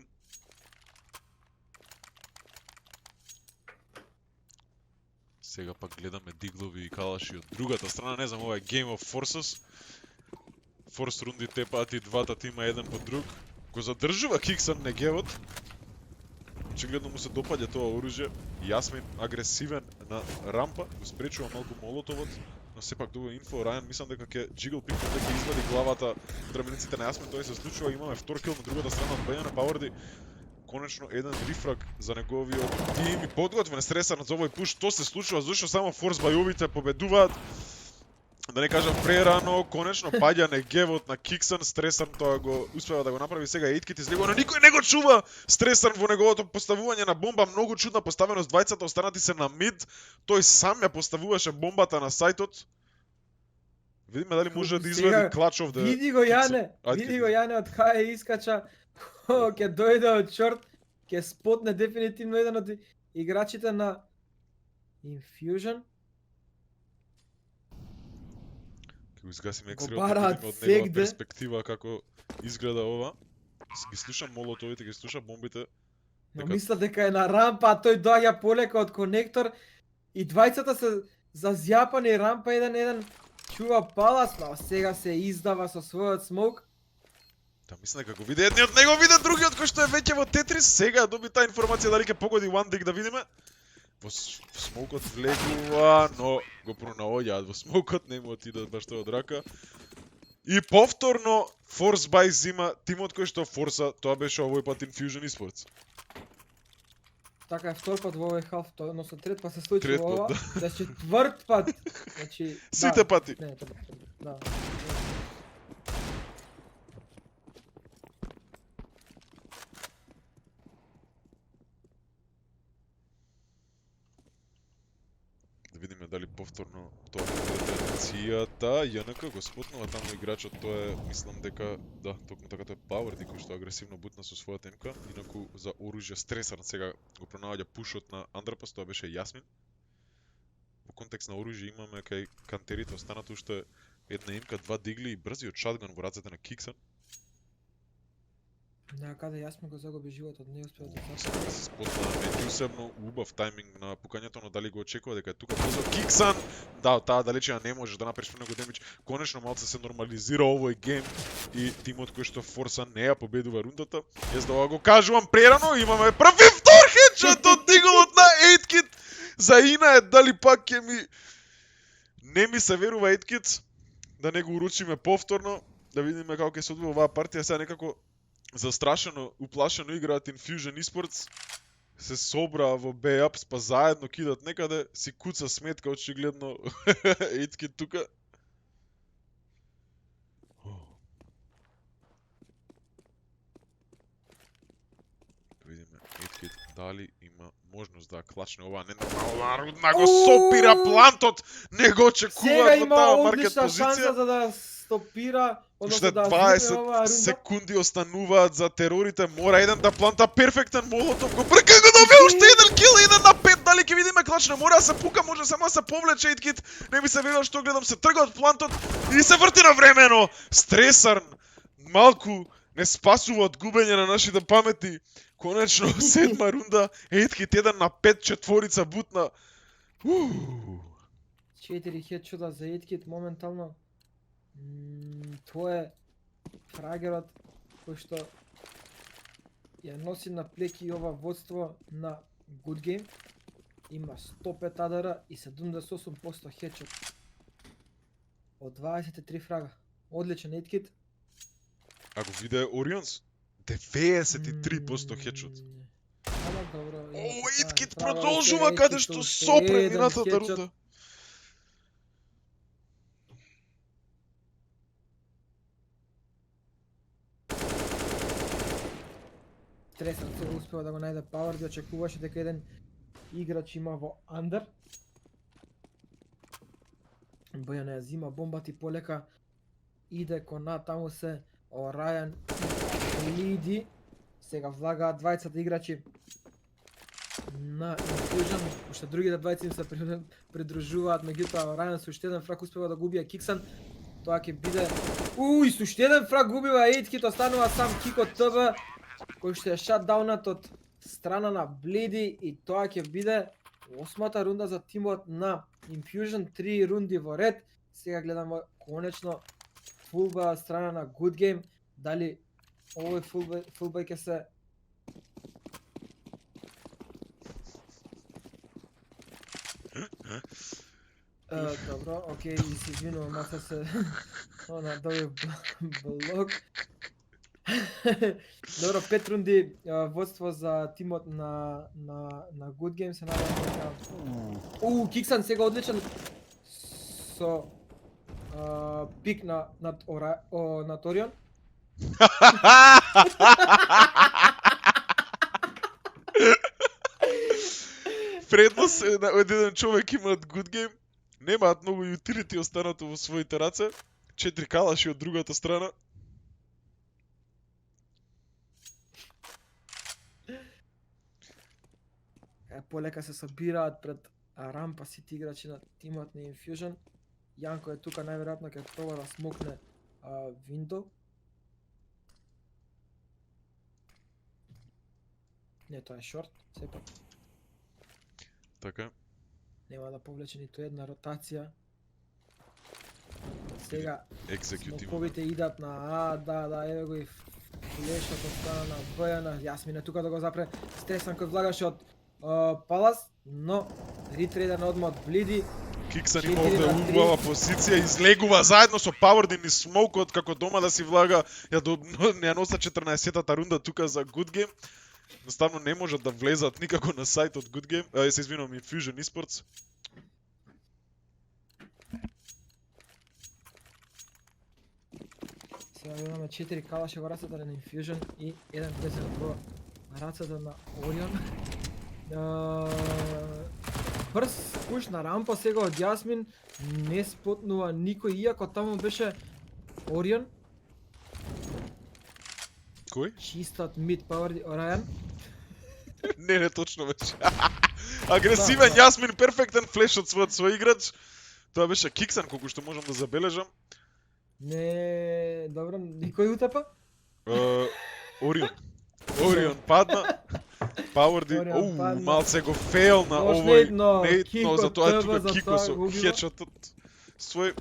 Сега пак гледаме диглови и калаши од другата страна, не знам, ова е Game of Forces. Форс рунди тепаат и двата тима еден по друг. Го задржува Киксан Негевот. Очигледно му се допаѓа тоа оружје. Јасмин агресивен на рампа, го спречува малку молотовот, но сепак добро инфо. Рајан мислам дека ќе джигл пикнат дека извади главата драбениците на Јасмин, тоа се случува. Имаме втор кил на другата страна од Бојана Пауерди. Конечно еден рифраг за неговиот тим и подготвен стресар за овој пуш. Што се случува? Зашто само Форс Бајовите победуваат? Да не кажам прерано, конечно паѓа Негевот на Киксан, стресар тоа го успева да го направи сега Eitkid излегува, но никој не го чува стресар во неговото поставување на бомба, многу чудна поставеност, двајцата останати се на мид, тој сам ја поставуваше бомбата на сајтот. Видиме дали може да извади клач оф Види го Јане, види го Јане од кај искача, ќе дојде од чорт, ќе спотне дефинитивно еден од играчите на Infusion. Го изгасиме Го екстрелот, бараат видиме од негова сегде. перспектива како изгледа ова. Ги слушам молотовите, ги слушам бомбите. Но Дека- мисля дека е на рампа, а тој доаѓа полека од конектор и двајцата се зазјапани рампа еден чува Палас, но сега се издава со својот смоук. Та мислам дека го види едниот, него види другиот кој што е веќе во Тетрис. Сега доби таа информација дали ќе погоди One Dig да видиме. Во смоукот влегува, но го пронаоѓаат во смоукот, не му отидат баш тоа од рака. И повторно Force Buy зима тимот кој што форса, тоа беше овој пат Infusion Esports. Така е втор пат во овој халф, односно трет пат се случи Трет ова, пат, да четврт пат. Значи Сите пати. Не, тоа да. Да видиме дали повторно тоа е традицијата. ЈНК го спотнува таму играчот, тоа е, мислам дека, да, токму така тоа е Пауерди кој што агресивно бутна со својата темка. Инаку за оружје стресар сега го пронаоѓа пушот на Андрапас, тоа беше Јасмин. Во контекст на оружје имаме кај кантерите останат уште една имка, два дигли и брзиот шатган во рацете на Киксан. Каде Јасмин го загуби животот, не успеа да Сега да се спотна меѓусебно, убав тајминг на пукањето, но дали го очекува дека е тука брзо Киксан. Да, таа далечина не можеш да направиш многу демидж. Конечно малце се нормализира овој гейм и тимот кој што форса не ја победува рундата. Јас да го кажувам прерано, имаме први втор хедшот од диголот на Eitkid. За Ина е дали пак ќе ми не ми се верува Eitkid да не го уручиме повторно, да видиме како ќе се одвива оваа партија. Сега некако застрашено, уплашено играат Infusion Esports. Се собраа во B-Ups, па заедно кидат некаде, си куца сметка очигледно Eitkid тука. Видиме Eitkid дали има можност да клачне оваа ненормална рудна, го сопира плантот, не го очекува Сега во има таа маркет одлична позиција. шанса за да стопира, Уште односно да 20 зиме оваа рунда. секунди остануваат за терорите. Мора еден да планта перфектен молотов. Го брка, го добие уште еден кил, 1 на 5. Дали ќе видиме клачне? Мора да се пука, може само да се повлече Eitkid. Не ми се верува што гледам, се трга од плантот и се врти на времено. Стресарн малку не спасува од губење на нашите памети. Конечно, седма рунда, Eitkid 1 на 5, четворица бутна. 4 хедшота за Eitkid моментално. Тоа е фрагерот кој што ја носи на плеки ова водство на Good Game. Има 105 адара и 78% хедшот. Од 23 фрага. Одличен Eitkid. Ако виде Орионс, 93% хедшот. Ама добро. О, имате Иткит права, продолжува уште каде Иткит, што уште сопре еден минатата хедшот. рунда. Стресот се успеа да го најде Пауерди, очекуваше дека еден играч има во андер. Бојан ја зима бомбата и полека иде кон таму се Орајан и Лиди. Сега влагаат двајцата играчи на Infusion, уште другите двајци им се придружуваат, меѓутоа Орајан со уште еден фраг успева да го убие Киксан. Тоа ќе биде... Уј, со уште еден фраг губива Ејткит, останува сам Кико ТБ, кој што е шатдаунат од страна на Блиди и тоа ќе биде осмата рунда за тимот на Infusion, 3 рунди во ред. Сега гледаме конечно фулбай од страна на Good Game, дали овој фулбай ќе се добро, окей, се извинувам, маца се она доби блок. Добро, 5 рунди водство за тимот на Good Game, се надевам дека Киксан сега одличен со пик на Торион. Предност од еден човек имаат Good Game. Немаат многу utility останато во своите раце. 4 калаши од другата страна. Полека се собираат пред рампа сите играчи на тимот на Infusion. Јанко е тука, најверојатно ќе проба да смокне виндо. Не, тоа е шорт, сепак. Така. Нема да повлече ниту една ротација. Сега смоковите идат на да, еве го и флешот од страна на Бојана. Јасмин е тука да го запре. Стресан кој влагаше од Палас, но ритрейдер на одма од Блиди. Киксан има овде убава позиција, излегува заедно со Пауердин и смокот како дома да си влага, ја носа 14-тата рунда тука за Good Game. Jednostavno не можат да влезат никако на сајт од Good Game, се извинувам, Infusion Esports. Сега имаме 4 калаши во рацата на Infusion и еден десет во рацата на Орион. Брз пуш на рампа сега од Јасмин, не спотнува никој, иако таму беше Орион. Кој? Чистат мид Пауерди Орајан. Не, точно беше. Агресивен Јасмин, перфектен флеш од својот соиграч. Тоа беше Киксан, колку што можам да забележам. Не, добро, никој утепа? Орион. Орион падна. Пауерди, малце го фейл на овој Нейтно, затоа тука Кико со хедшотот свој.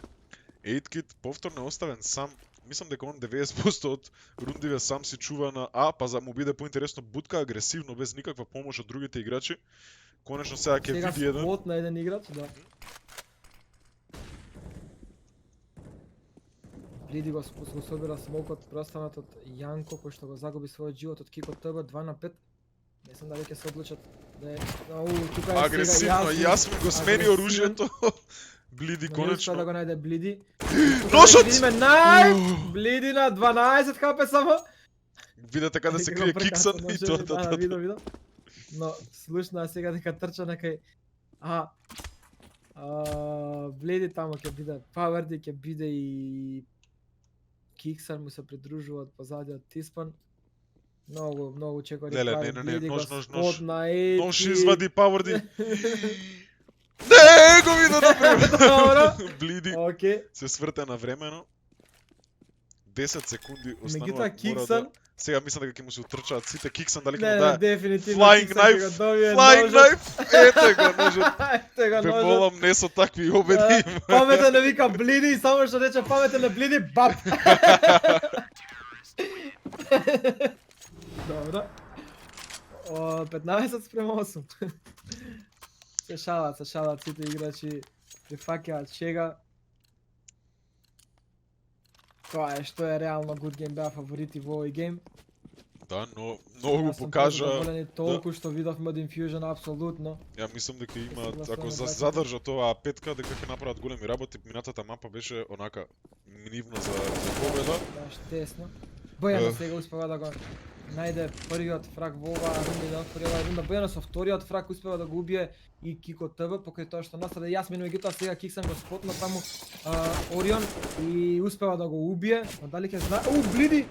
Ејткит повторно оставен сам. Мислам дека он 90% од рундиве сам си чува на А, па за му биде поинтересно бутка агресивно без никаква помош од другите играчи. Конечно сега ќе види еден. Сега спот на еден играч, да. Блиди го собира смокот простанат од Јанко кој што го загуби својот живот од Кико ТБ 2 на 5. Не знам дали ќе се одлучат да е тука е агресивно, Јасмин го смени оружјето. Блиди конечно. Да го најде Блиди. Ношот! Блиди на 12 хп само. Видете каде се крие Киксан и тоа. Да, видам. Но слушна сега дека трча некај Блиди таму ќе биде Пауерди, ќе биде и Киксан му се придружуваат позади од Тиспан. Многу чекори прави Блиди го спот на Ејткит. Нош извади Пауерди. Не, го вида добро. Блиди се сврте на времено. 10 секунди останува. Меѓутоа Киксан сега мислам дека ќе му се утрчаат сите. Киксан дали ќе му даде? даде Дефинитивно Flying Knife. Flying Knife. Ете го ножот. Ве молам не со такви обеди. Паметен не вика Блиди, само што рече паметен не Блиди, бап. Добро. 15:8. Се шалат сите играчи, прифаќаат шега. Тоа е што е реално Good Game беа фаворити во овој гейм. Да, но многу го Јас сум покажа. позадоволен и толку што видовме од Infusion апсолутно. Ја мислам дека Се имаат, согласувам ако на двајцата. задржат оваа петка, дека ќе направат големи работи. Минатата мапа беше онака нивна за победа. Баш тесно. Бојана Ев. сега успева да го најде првиот фраг во оваа рунда и да отвори оваа рунда. Бојана со вториот фраг успева да го убие и Кико ТВ, покрај тоа што настраде Јасмин, меѓутоа сега Киксан го спотна таму Орион и успева да го убие. Но дали ќе знае... Блиди!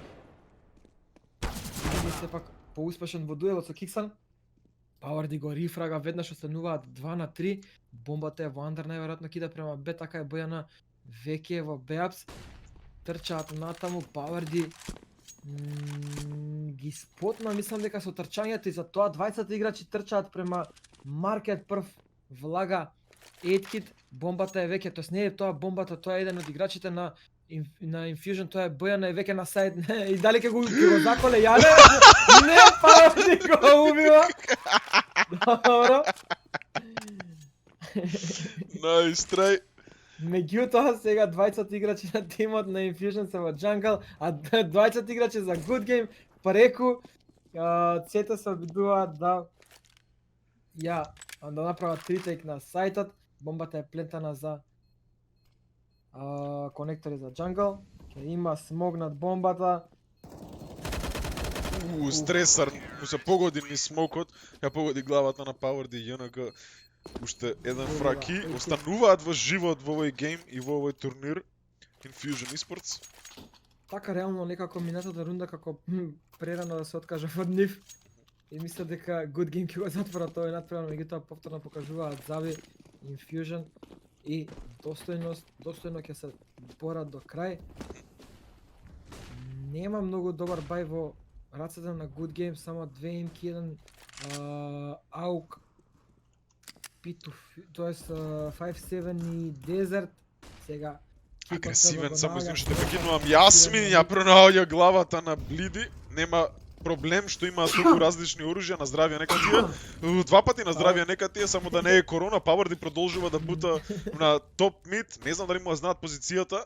Блиди сепак поуспешен во дуелот со Киксан. Пауарди го рифрага, веднаш остануваат 2 на 3. Бомбата е во андер, најверојатно кида према Б, така е Бојана веќе е во Беапс. Трчаат натаму, Пауарди ги спотна, мислам дека со трчањето и за тоа двајцата играчи трчаат према Маркет прв влага Едкит, бомбата е веќе, тоест не е тоа бомбата, тоа е еден од играчите на Infusion, тоа е Бојана е веќе на сајд. И дали ќе го заколе Јане? Не, Пауарди го убива. Добро. Nice try. Меѓутоа сега двајцата играчи на тимот на Infusion се во джангл, а двајцата играчи за Good Game преку сета се обидуваат да направат ритейк на сајтот. Бомбата е плентана за конектори за джангл. Ќе има смог над бомбата. Стресар, му се погоди ни смокот, ја погоди главата на Пауарди и ЈНК. Уште еден фраки, остануваат во живот во овој гейм и во овој турнир Infusion Esports. Така реално некако минатата рунда како прерано да се откаже од нив. И мисля дека Good Game ќе го затвора тој натпревар, меѓутоа повторно покажуваат Зави, Infusion и достојно ќе се борат до крај. Нема многу добар бај во рацете на Good Game, само 2 имки, еден Аук, тоест 5-7 и Desert. Сега Агресивен, само извини што те прекинувам. Јасмин ја пронаоѓа главата на Блиди. Нема проблем што имаат толку различни оружја, на здравје нека тие. Два пати на здравје нека тие, само да не е корона. Пауарди продолжува да бута на топ мид. Не знам дали му ја знаат позицијата.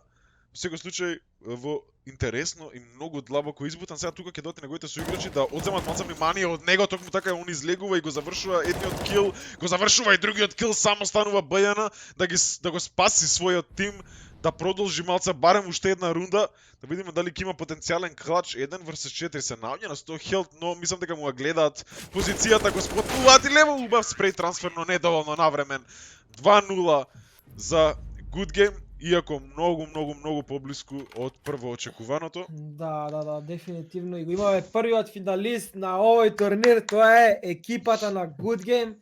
Во секој случај во интересно и многу длабоко избутан. Сега тука ќе дојдат неговите соиграчи да одземат малце внимание од него, токму така он излегува и го завршува едниот кил, го завршува и другиот кил, само станува Бојана да го спаси својот тим, да продолжи малце барем уште една рунда, да видиме дали ќе има потенцијален клач. 1 vs 4 се наоѓа на 100 хелт, но мислам дека му ја гледаат позицијата, го спотнуваат и лево убав спреј трансфер, но недоволно навремен. 2-0 за Good Game, иако многу поблиску од првоочекуваното. Да, дефинитивно. И го имаме првиот финалист на овој турнир, тоа е екипата на Good Game.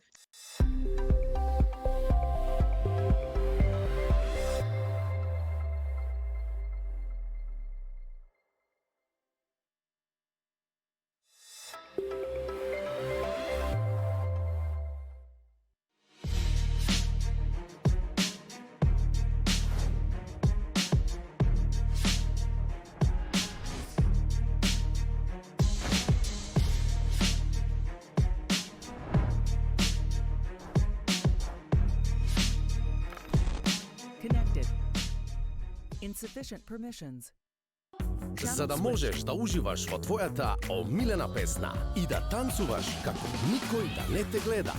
Connected. Insufficient permissions. За да можеш да уживаш во твојата омилена песна и да танцуваш како никој да не те гледа.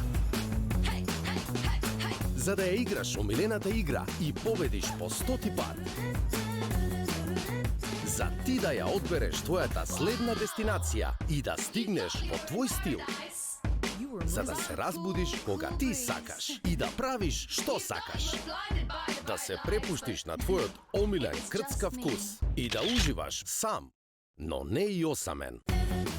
За да ја играш омилената игра и победиш по 100 пат. За ти да ја одбереш твојата следна дестинација и да стигнеш во твој стил. За да се разбудиш кога ти сакаш и да правиш што сакаш. Да се препуштиш на твојот омилен крцкав вкус и да уживаш сам, но не и осамен.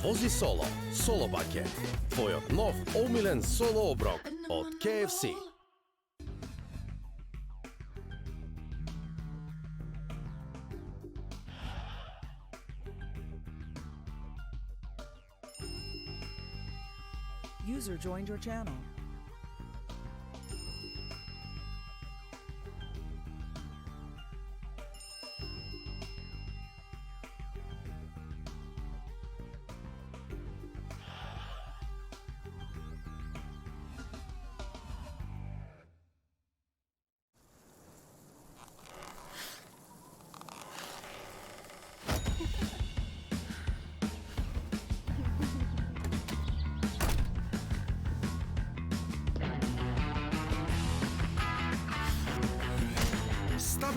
Вози соло, соло пакет, твојот нов омилен соло оброк од KFC. User joined your channel.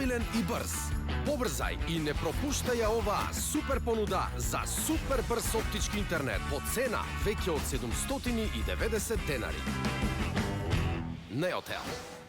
стабилен и брз. Побрзај и не пропуштај ја оваа супер понуда за супер брз оптички интернет по цена веќе од 790 денари. Неотел.